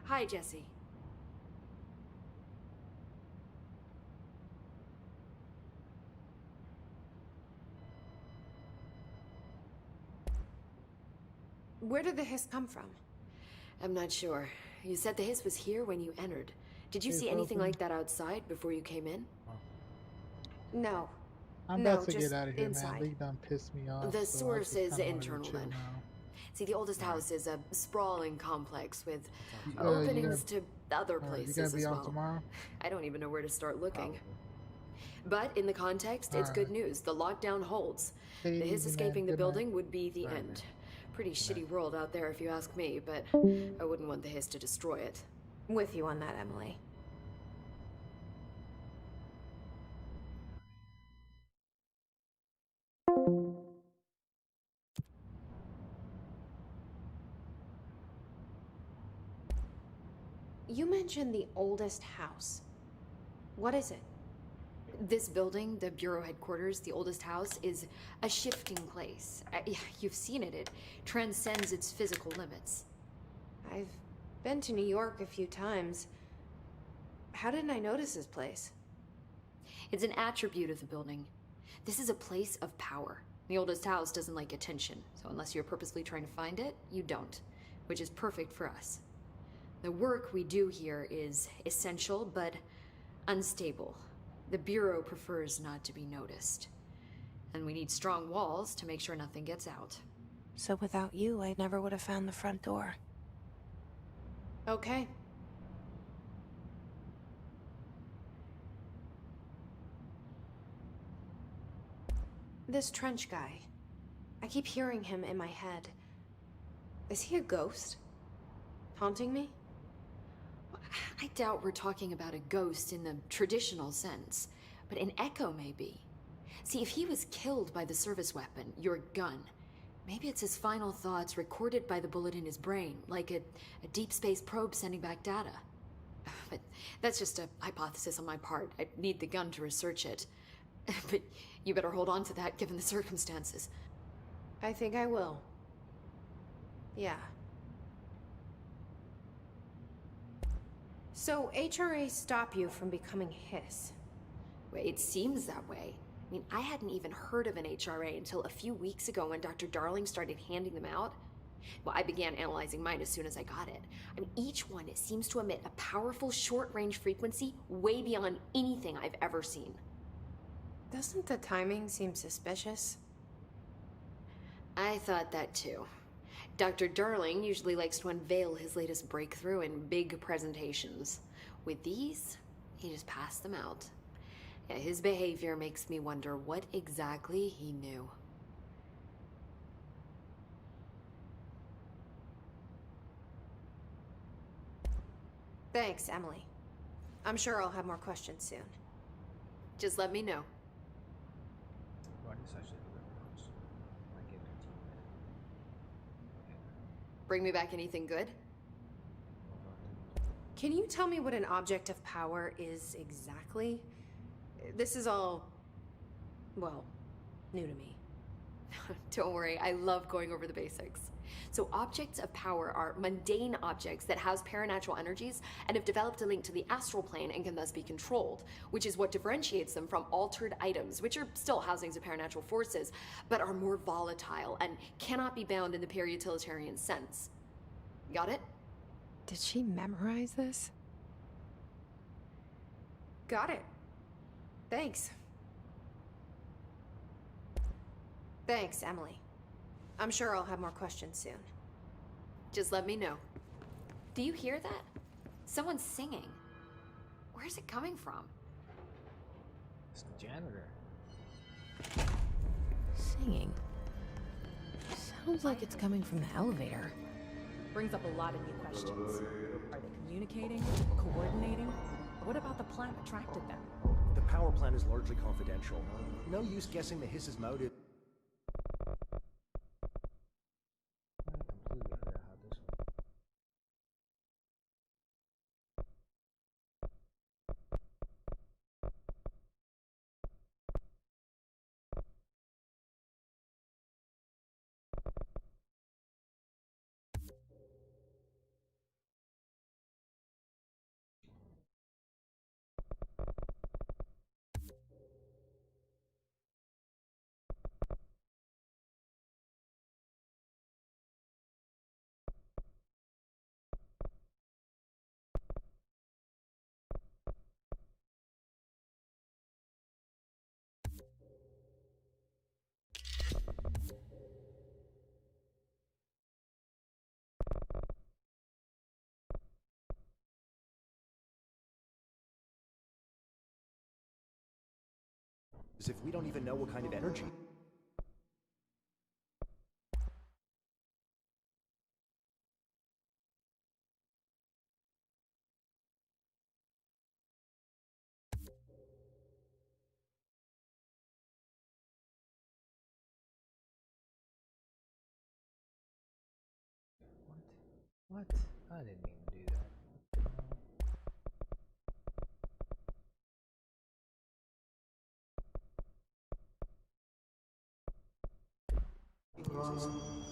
Hi, Jesse. Where did the hiss come from? I'm not sure. You said the hiss was here when you entered. Did you see anything like that outside before you came in? No. I'm No, about to just get out of here, inside. man. Lee done pissed me off. The so I source just is kinda wanna internal chill then. now. See, the oldest house is a sprawling complex with You openings to other you places gonna be as on well. tomorrow? I don't even know where to start looking. But in the context, it's good news. The lockdown holds. Hey, The hiss easy, escaping man. the Good building night. would be the end. Pretty shitty world out there if you ask me, but I wouldn't want the hiss to destroy it. With you on that, Emily. You mentioned the oldest house. What is it? This building, the Bureau headquarters, the oldest house, is a shifting place. You've seen it. It transcends its physical limits. I've been to New York a few times. How didn't I notice this place? It's an attribute of the building. This is a place of power. The oldest house doesn't like attention, so unless you're purposely trying to find it, you don't, which is perfect for us. The work we do here is essential, but unstable. The Bureau prefers not to be noticed. And we need strong walls to make sure nothing gets out. So without you, I never would have found the front door. Okay. This Trench guy. I keep hearing him in my head. Is he a ghost? Haunting me? I doubt we're talking about a ghost in the traditional sense, but an echo maybe. See, if he was killed by the service weapon, your gun, maybe it's his final thoughts recorded by the bullet in his brain, like a deep space probe sending back data. But that's just a hypothesis on my part. I need the gun to research it. But you better hold on to that given the circumstances. I think I will. Yeah. So, HRA stop you from becoming his? Well, it seems that way. I mean, I hadn't even heard of an HRA until a few weeks ago when Dr. Darling started handing them out. Well, I began analyzing mine as soon as I got it. I mean, each one seems to emit a powerful short-range frequency way beyond anything I've ever seen. Doesn't the timing seem suspicious? I thought that too. Dr. Darling usually likes to unveil his latest breakthrough in big presentations. With these, he just passed them out. Yeah, his behavior makes me wonder what exactly he knew. Thanks, Emily. I'm sure I'll have more questions soon. Just let me know. Bring me back anything good? Can you tell me what an object of power is exactly? This is all, well, new to me. Don't worry, I love going over the basics. So objects of power are mundane objects that house paranatural energies and have developed a link to the astral plane and can thus be controlled, which is what differentiates them from altered items, which are still housings of paranatural forces, but are more volatile and cannot be bound in the peri-utilitarian sense. Got it? Did she memorize this? Got it. Thanks. Thanks, Emily. I'm sure I'll have more questions soon. Just let me know. Do you hear that? Someone's singing. Where's it coming from? It's the janitor. Singing. Sounds like it's coming from the elevator. Brings up a lot of new questions. Are they communicating? Coordinating? What about the plant attracted them? The power plant is largely confidential. No use guessing the hiss's motive. As if we don't even know what kind of energy. What? I didn't mean to do that.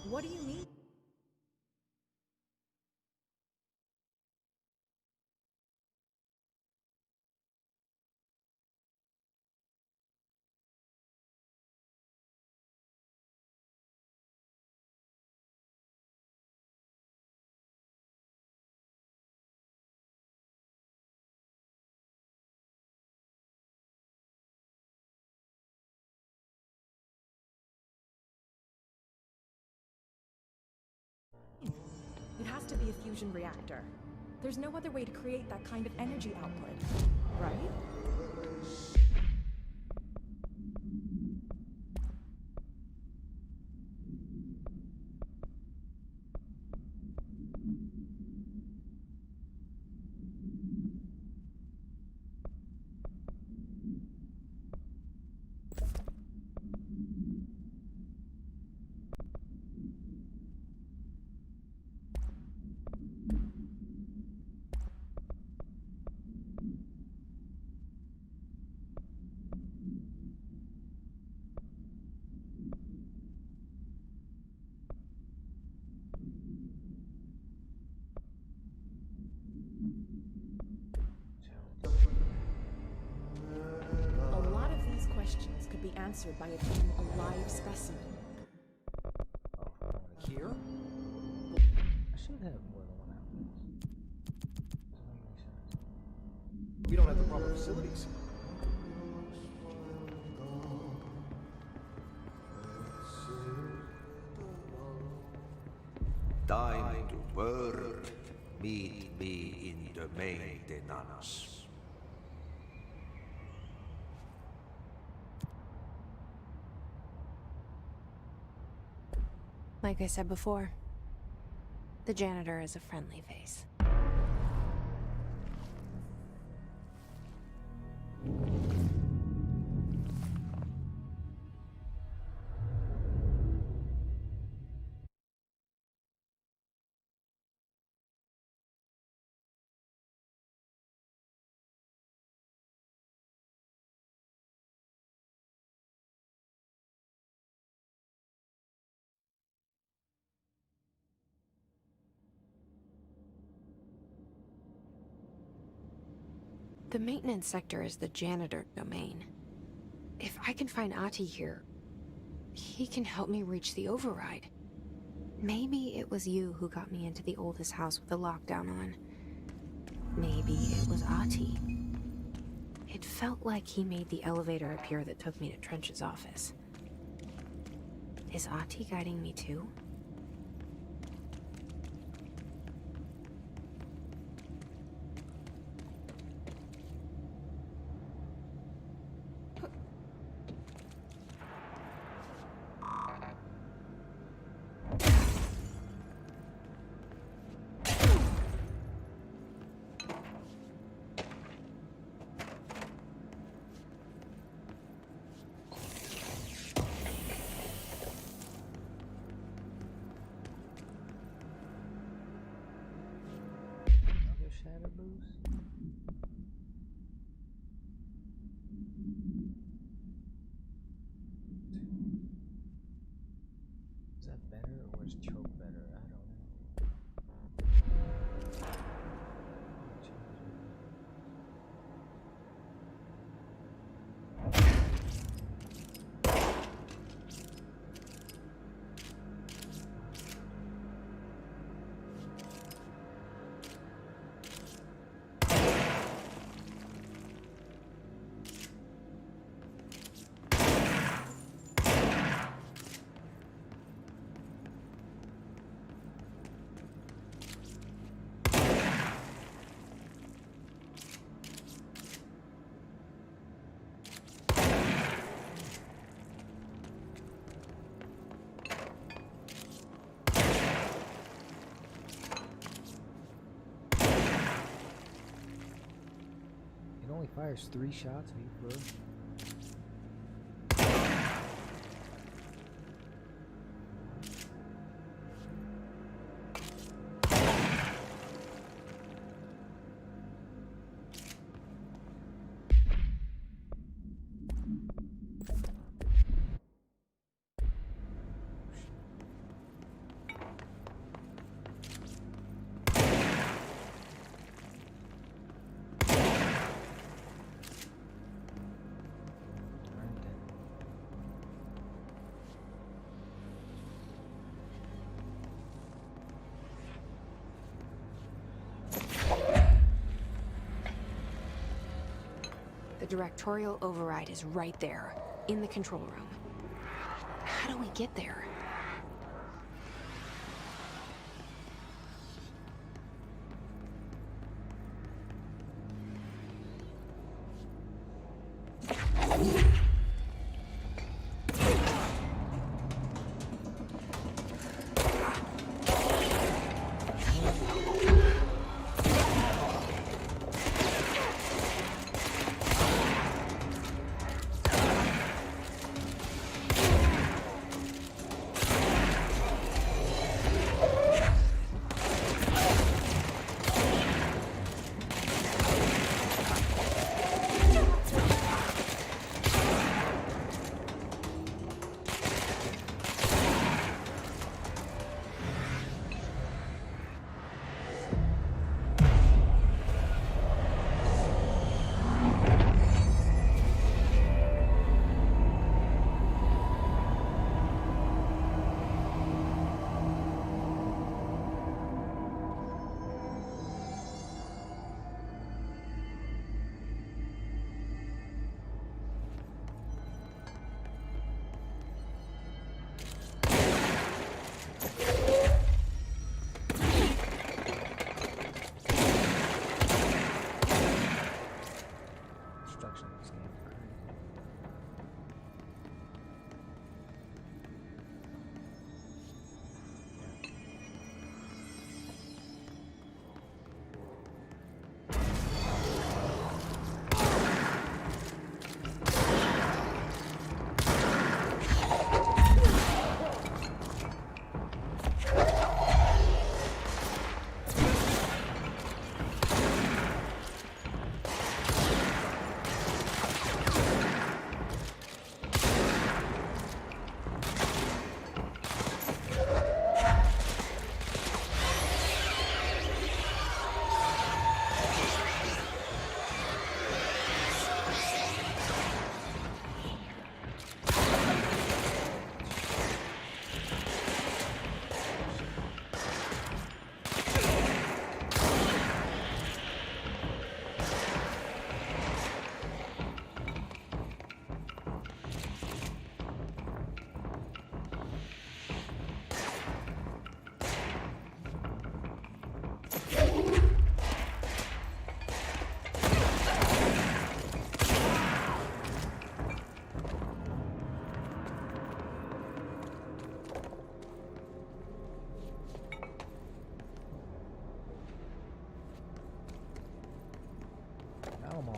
What do you mean? has to be a fusion reactor. There's no other way to create that kind of energy output, right? A lot of these questions could be answered by obtaining a live specimen. Here? I should have more than one outlet. Doesn't make any sense. We don't have the proper facilities. Time to work. Meet me in the maintenance. Like I said before, the janitor is a friendly face. The maintenance sector is the janitor domain. If I can find Ahti here, he can help me reach the override. Maybe it was you who got me into the oldest house with the lockdown on. Maybe it was Ahti. It felt like he made the elevator appear that took me to Trench's office. Is Ahti guiding me too? Shadow boost. Is that better or was choke better? I don't know. It only fires 3 shots, are you for real? The directorial override is right there, in the control room. How do we get there?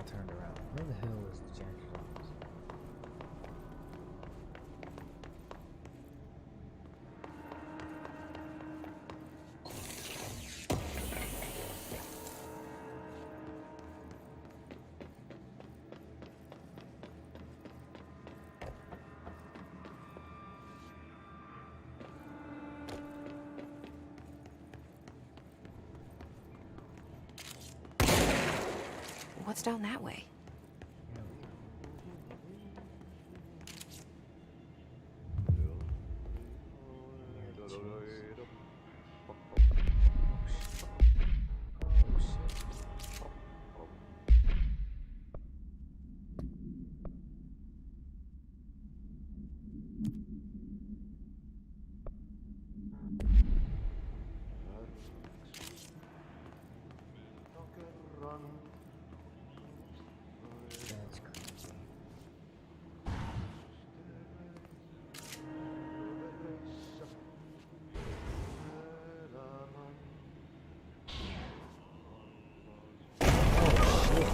turned around. Where the hell is the janitor's office? What's down that way? That's crazy. Oh shit.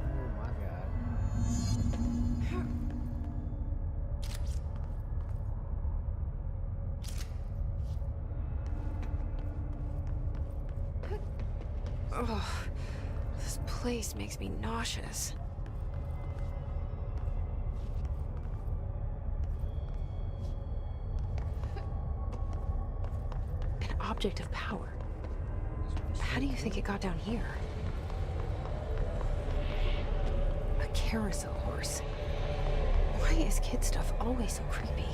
Oh my god. Ugh, this place makes me nauseous. An object of power. How do you think it got down here? A carousel horse. Why is kid stuff always so creepy?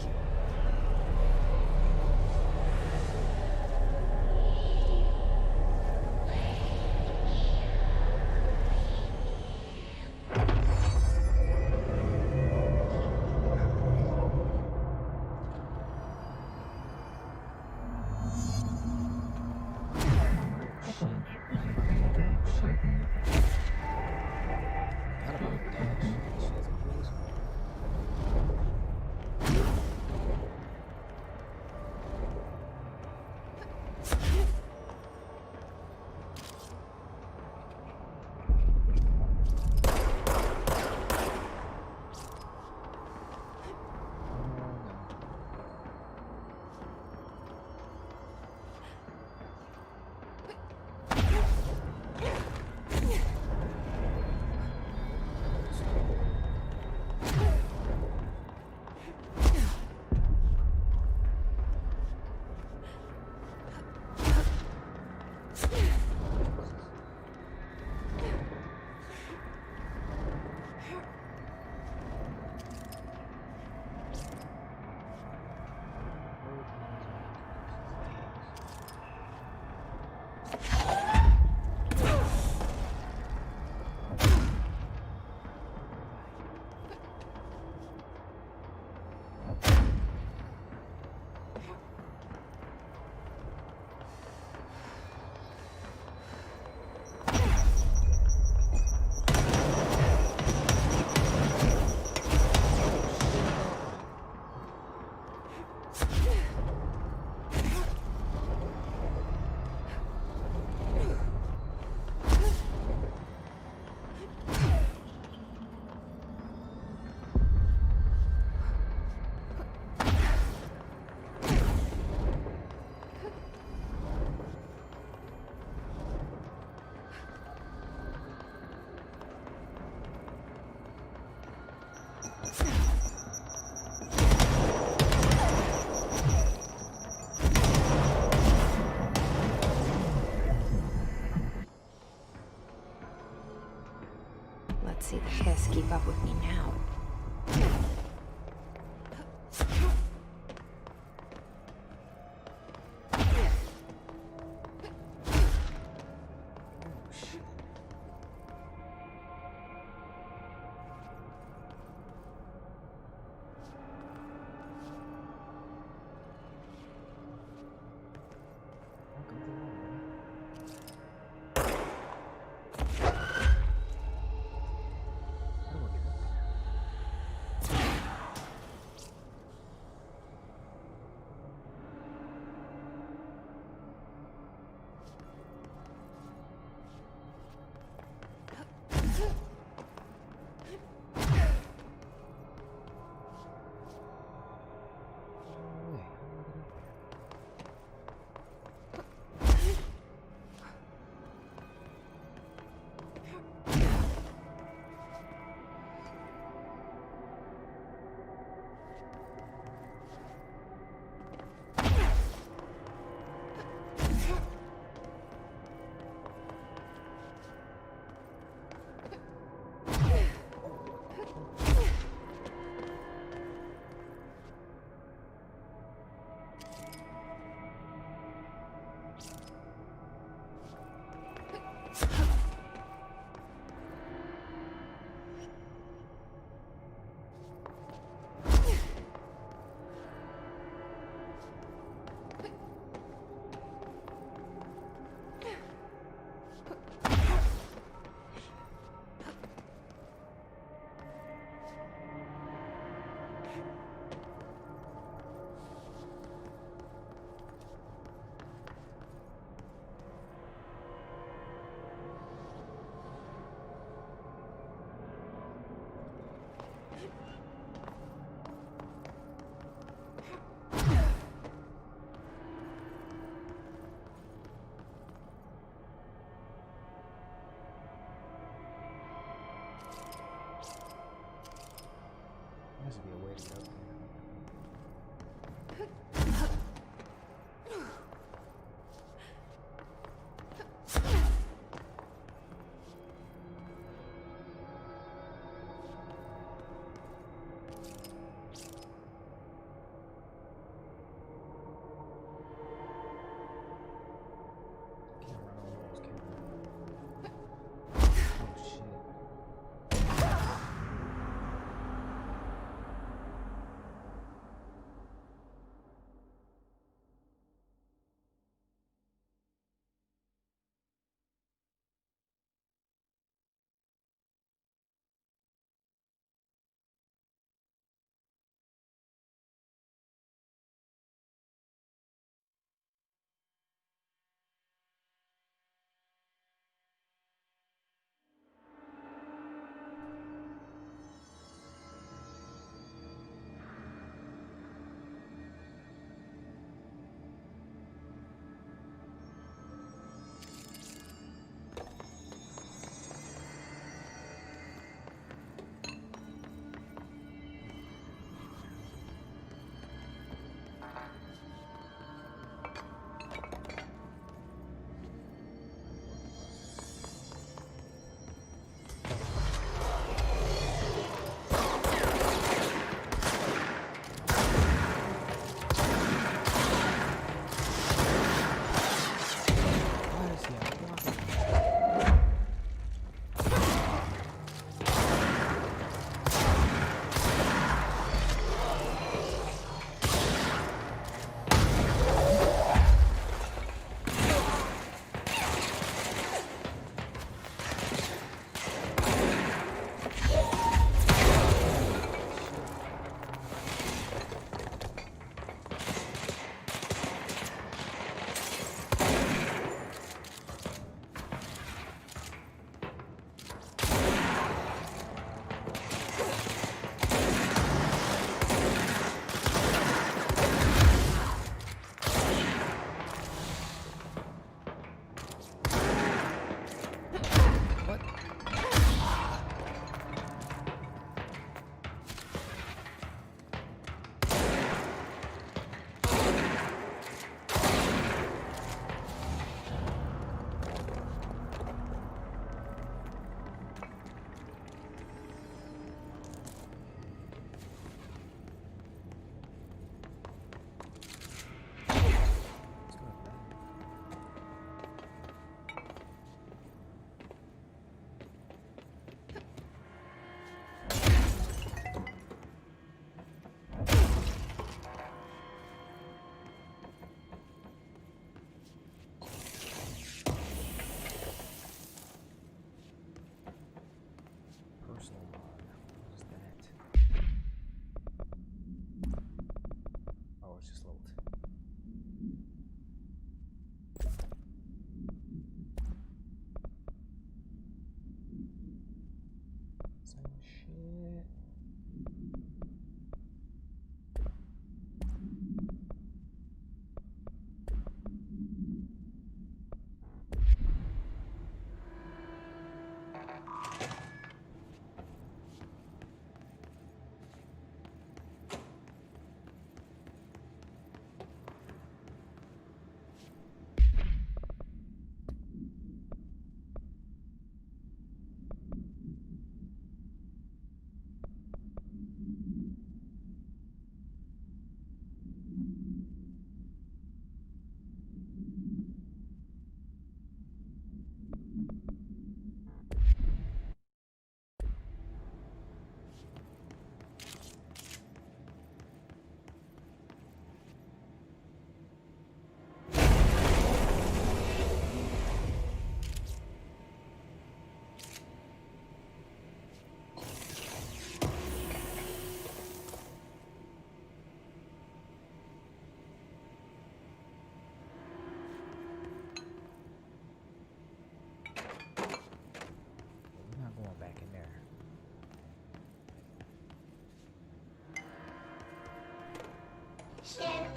Let's see the hiss keep up with me now.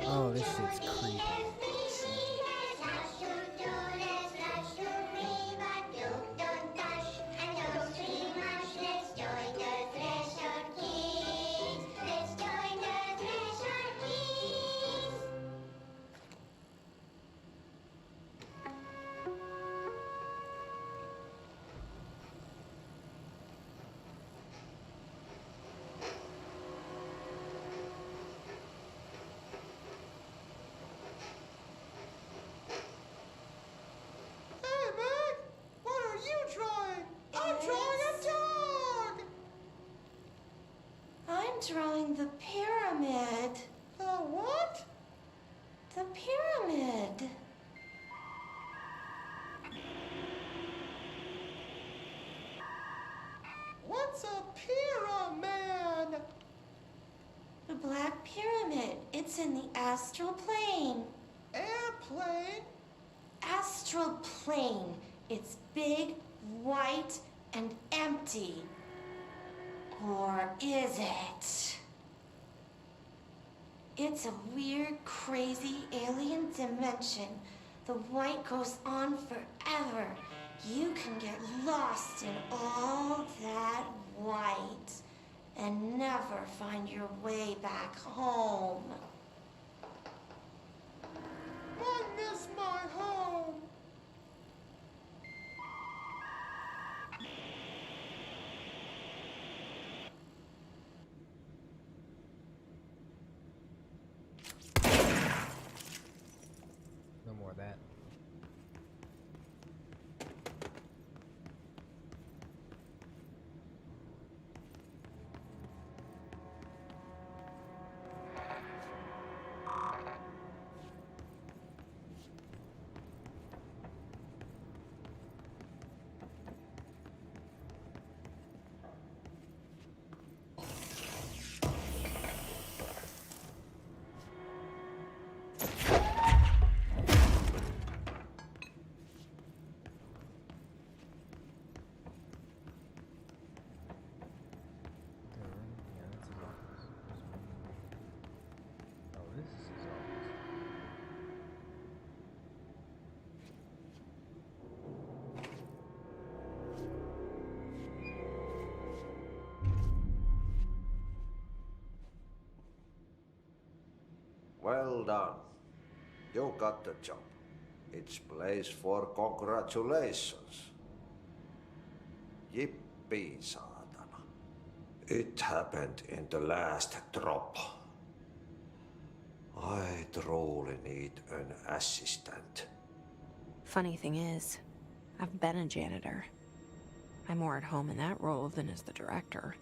Oh, this shit's creepy. Hey, Meg! What are you drawing? I'm drawing a dog! I'm drawing the pyramid. The what? The pyramid. What's a pyramid? The Black Pyramid. It's in the astral plane. Airplane? Astral plane. It's big, white, and empty. Or is it? It's a weird, crazy alien dimension. The white goes on forever. You can get lost in all that white and never find your way back home. I miss my home. No more of that. Well done. You got the job. It's place for congratulations. Yippee, saatana. It happened in the last drop. I truly need an assistant. Funny thing is, I've been a janitor. I'm more at home in that role than as the director.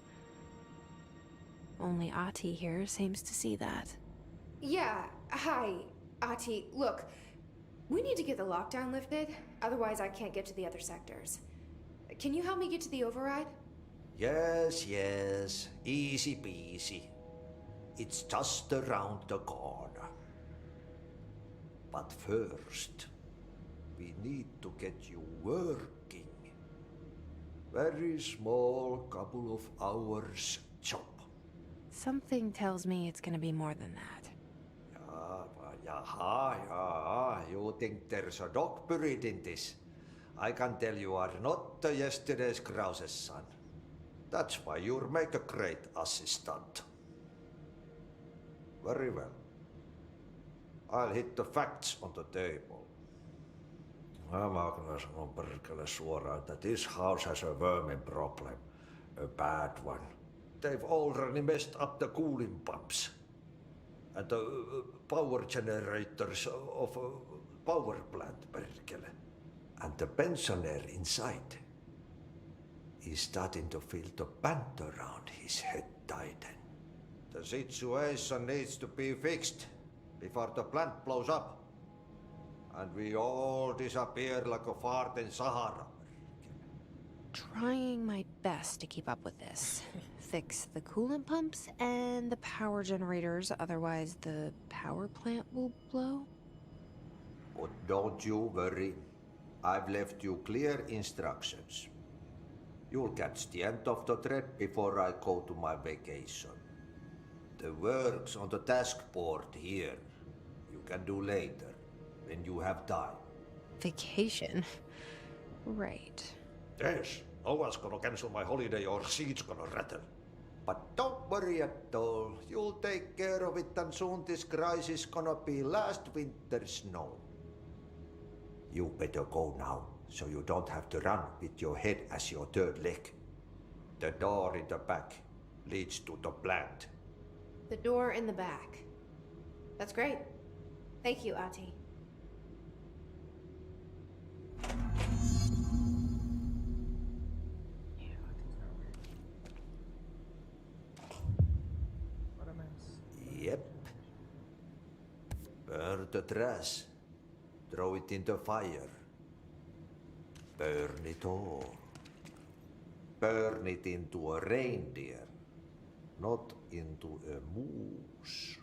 Only Ahti here seems to see that. Yeah, hi, Ahti. Look, we need to get the lockdown lifted, otherwise I can't get to the other sectors. Can you help me get to the override? Yes, yes. Easy peasy. It's just around the corner. But first, we need to get you working. Very small, couple of hours job. Something tells me it's gonna be more than that. Yeah. You think there's a dog buried in this? I can tell you are not yesterday's Krause's son. That's why you'll make a great assistant. Very well. I'll hit the facts on the table. Mä kyllä sanon perkele suoraan, that this house has a vermin problem. A bad one. They've already messed up the cooling pumps. And the power generators of a power plant, perkele. And the pensioner inside is starting to feel the band around his head tighten. The situation needs to be fixed before the plant blows up. And we all disappear like a fart in Sahara. Trying my best to keep up with this. Fix the coolant pumps and the power generators, otherwise the power plant will blow. But don't you worry. I've left you clear instructions. You'll catch the end of the thread before I go to my vacation. The works on the task board here. You can do later, when you have time. Vacation? Right. Yes, no one's gonna cancel my holiday or seat's gonna rattle. But don't worry at all. You'll take care of it and soon this crisis gonna be last winter's snow. You better go now, so you don't have to run with your head as your third leg. The door in the back leads to the plant. The door in the back. That's great. Thank you, Ati. Yep. Burn the trash. Throw it in the fire. Burn it all. Burn it into a reindeer, not into a moose.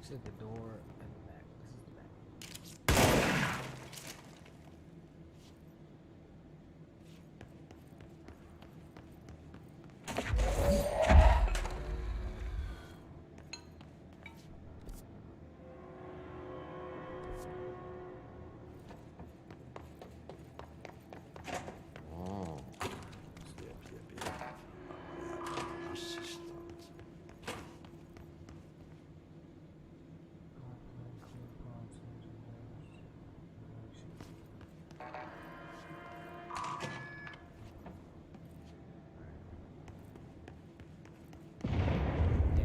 This is the door and the back. This is the back.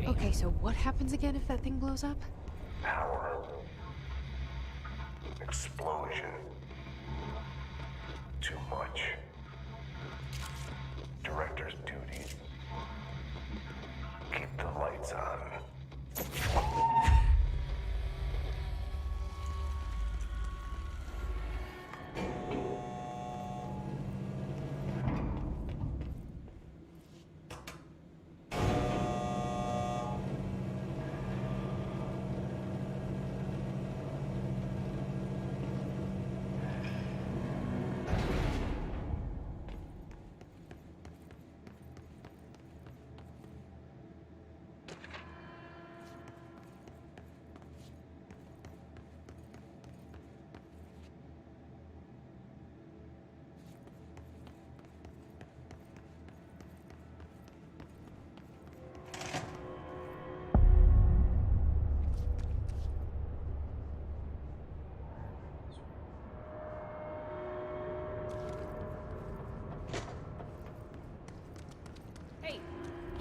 Okay, so what happens again if that thing blows up? Power. Explosion. Too much. Director's duties. Keep the lights on.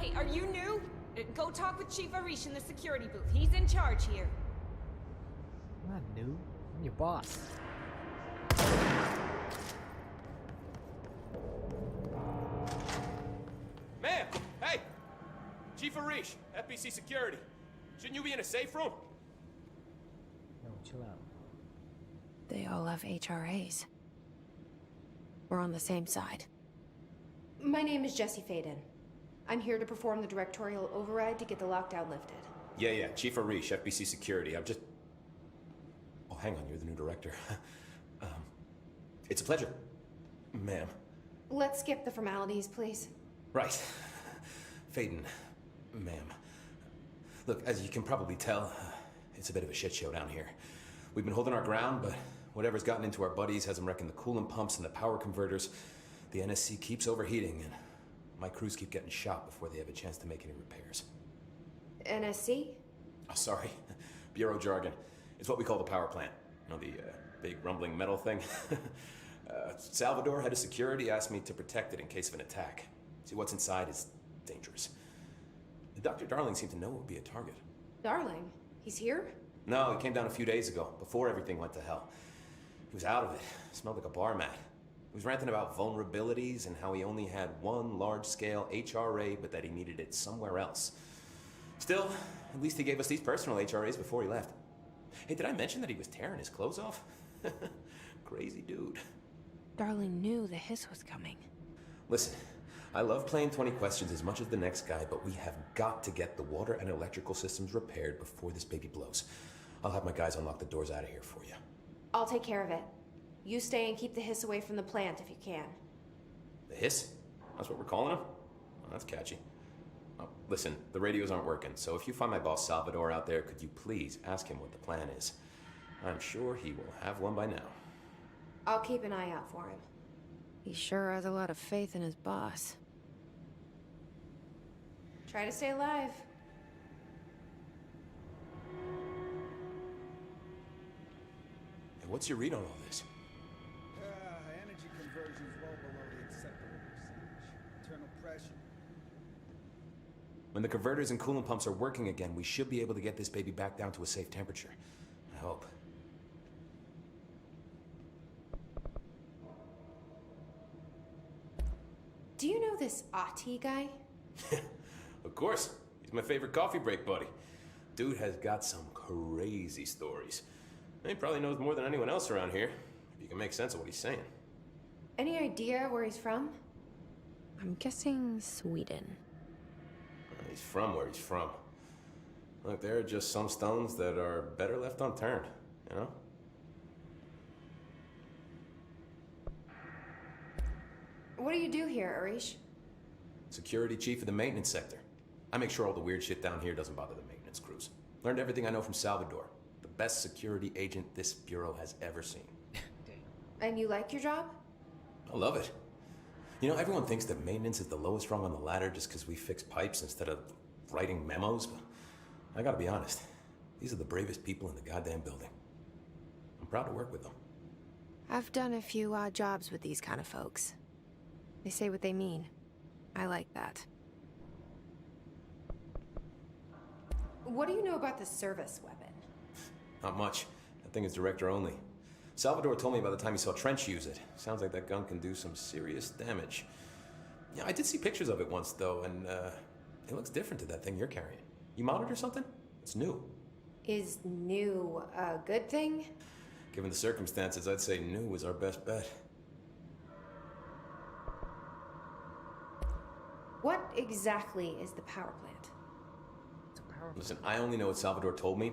Hey, are you new? Go talk with Chief Arish in the security booth. He's in charge here. I'm not new. I'm your boss. Ma'am! Hey! Chief Arish, FBC Security. Shouldn't you be in a safe room? No, chill out. They all have HRAs. We're on the same side. My name is Jesse Faden. I'm here to perform the directorial override to get the lockdown lifted. Yeah, Chief Arish, FBC Security. I'm just... Oh, hang on, you're the new director. It's a pleasure, ma'am. Let's skip the formalities, please. Right. Faden, ma'am. Look, as you can probably tell, it's a bit of a shit show down here. We've been holding our ground, but whatever's gotten into our buddies has them wrecking the coolant pumps and the power converters. The NSC keeps overheating, and my crews keep getting shot before they have a chance to make any repairs. NSC? Oh, sorry. Bureau jargon. It's what we call the power plant. You know, the big rumbling metal thing? Salvador, head of security, asked me to protect it in case of an attack. See, what's inside is dangerous. Dr. Darling seemed to know it would be a target. Darling? He's here? No, he came down a few days ago, before everything went to hell. He was out of it. Smelled like a bar mat. He was ranting about vulnerabilities and how he only had one large-scale HRA, but that he needed it somewhere else. Still, at least he gave us these personal HRAs before he left. Hey, did I mention that he was tearing his clothes off? Crazy dude. Darling knew the hiss was coming. Listen, I love playing 20 questions as much as the next guy, but we have got to get the water and electrical systems repaired before this baby blows. I'll have my guys unlock the doors out of here for you. I'll take care of it. You stay and keep the hiss away from the plant if you can. The hiss? That's what we're calling him? Oh, that's catchy. Oh, listen, the radios aren't working, so if you find my boss Salvador out there, could you please ask him what the plan is? I'm sure he will have one by now. I'll keep an eye out for him. He sure has a lot of faith in his boss. Try to stay alive. Hey, what's your read on all this? Energy conversion is well below the acceptable percentage. Internal pressure. When the converters and coolant pumps are working again, we should be able to get this baby back down to a safe temperature. I hope. Do you know this Ati guy? Of course. He's my favorite coffee break buddy. Dude has got some crazy stories. He probably knows more than anyone else around here, if you can make sense of what he's saying. Any idea where he's from? I'm guessing Sweden. He's from where he's from. Look, there are just some stones that are better left unturned, you know? What do you do here, Arish? Security chief of the maintenance sector. I make sure all the weird shit down here doesn't bother the maintenance crews. Learned everything I know from Salvador. The best security agent this bureau has ever seen. And you like your job? I love it. You know, everyone thinks that maintenance is the lowest rung on the ladder just because we fix pipes instead of writing memos, but I gotta be honest. These are the bravest people in the goddamn building. I'm proud to work with them. I've done a few odd jobs with these kind of folks. They say what they mean. I like that. What do you know about the service weapon? Not much. That thing is director only. Salvador told me by the time he saw Trench use it. Sounds like that gun can do some serious damage. Yeah, I did see pictures of it once, though, and it looks different to that thing you're carrying. You mounted or something? It's new. Is new a good thing? Given the circumstances, I'd say new was our best bet. What exactly is the power plant? Listen, I only know what Salvador told me,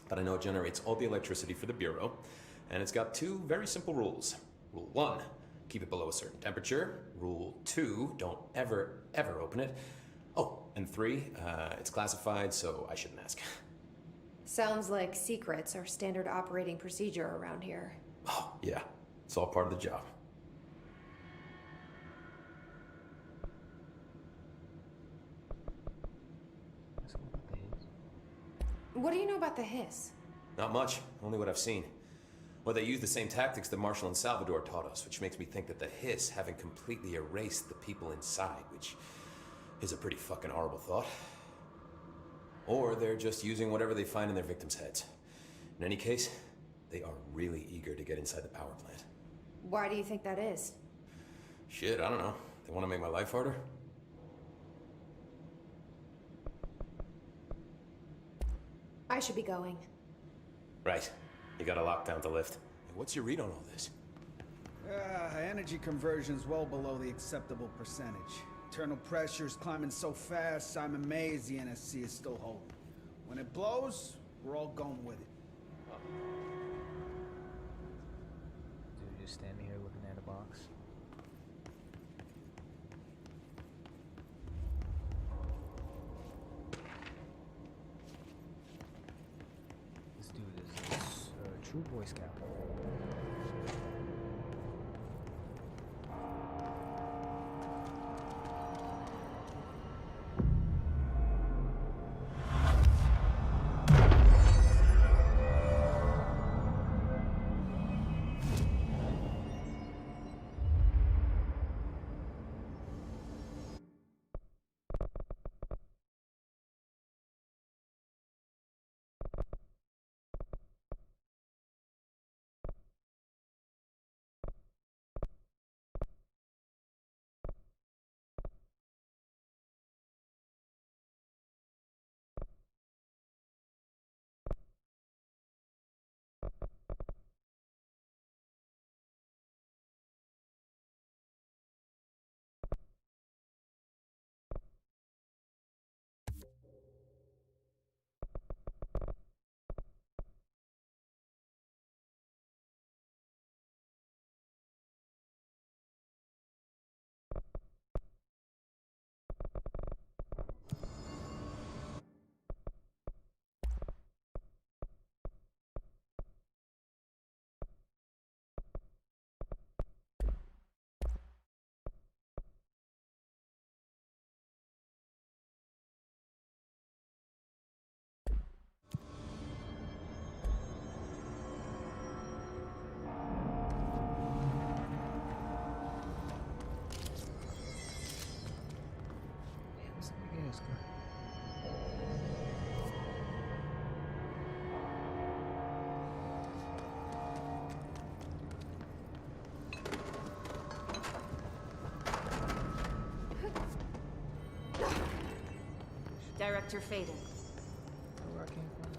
but I know it generates all the electricity for the Bureau, and it's got two very simple rules. Rule 1, keep it below a certain temperature. Rule 2, don't ever, ever open it. Oh, and 3, it's classified, so I shouldn't ask. Sounds like secrets are standard operating procedure around here. Oh, yeah, it's all part of the job. What do you know about the hiss? Not much, only what I've seen. Well, they use the same tactics that Marshall and Salvador taught us, which makes me think that the hiss haven't completely erased the people inside, which is a pretty fucking horrible thought. Or they're just using whatever they find in their victims' heads. In any case, they are really eager to get inside the power plant. Why do you think that is? Shit, I don't know. They want to make my life harder? I should be going. Right. You gotta lock down the lift. Hey, what's your read on all this? Energy conversion's well below the acceptable percentage. Internal pressure's climbing so fast, I'm amazed the NSC is still holding. When it blows, we're all going with it. Dude, just standing here looking at a box. This dude is a true Boy Scout. Director Faden. Where I came from?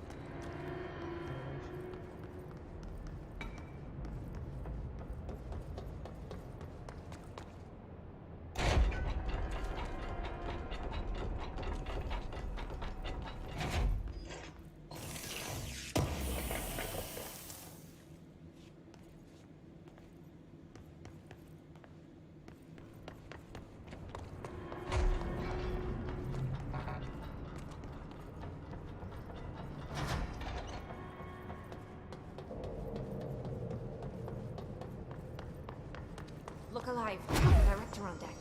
Look alive. Director on deck.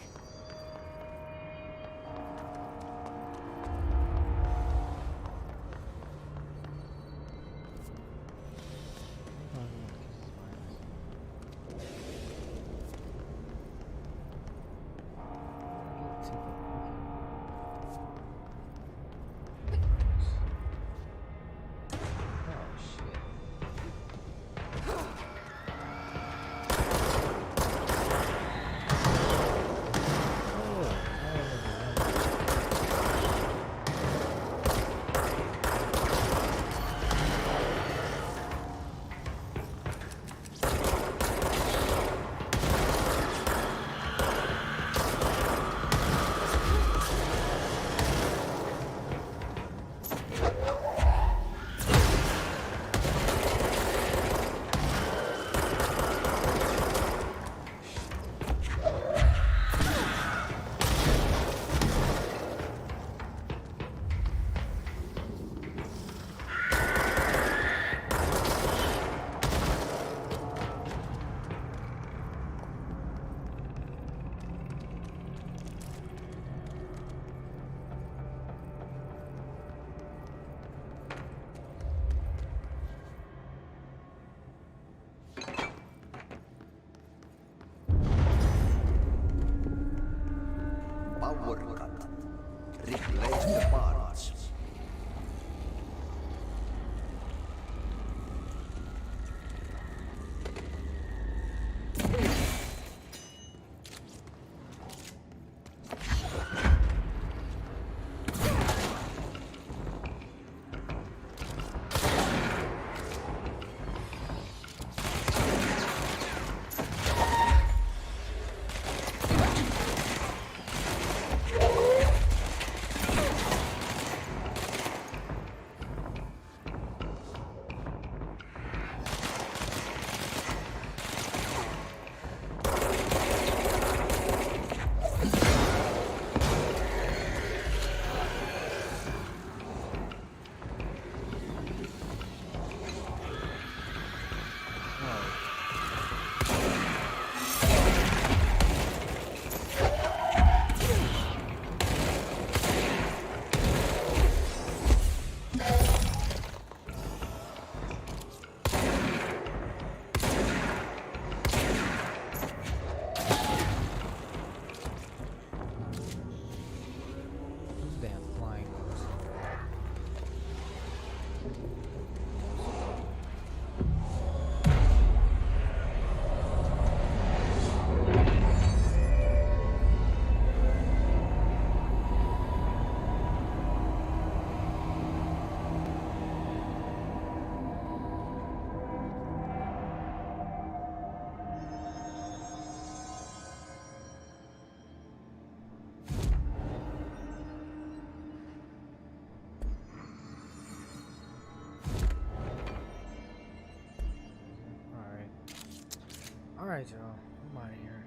Alright, y'all. I'm out of here.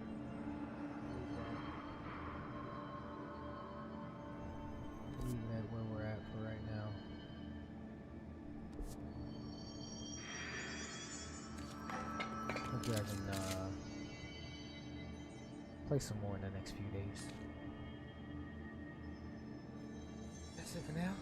Leave that where we're at for right now. Hopefully I can play some more in the next few days. That's it for now.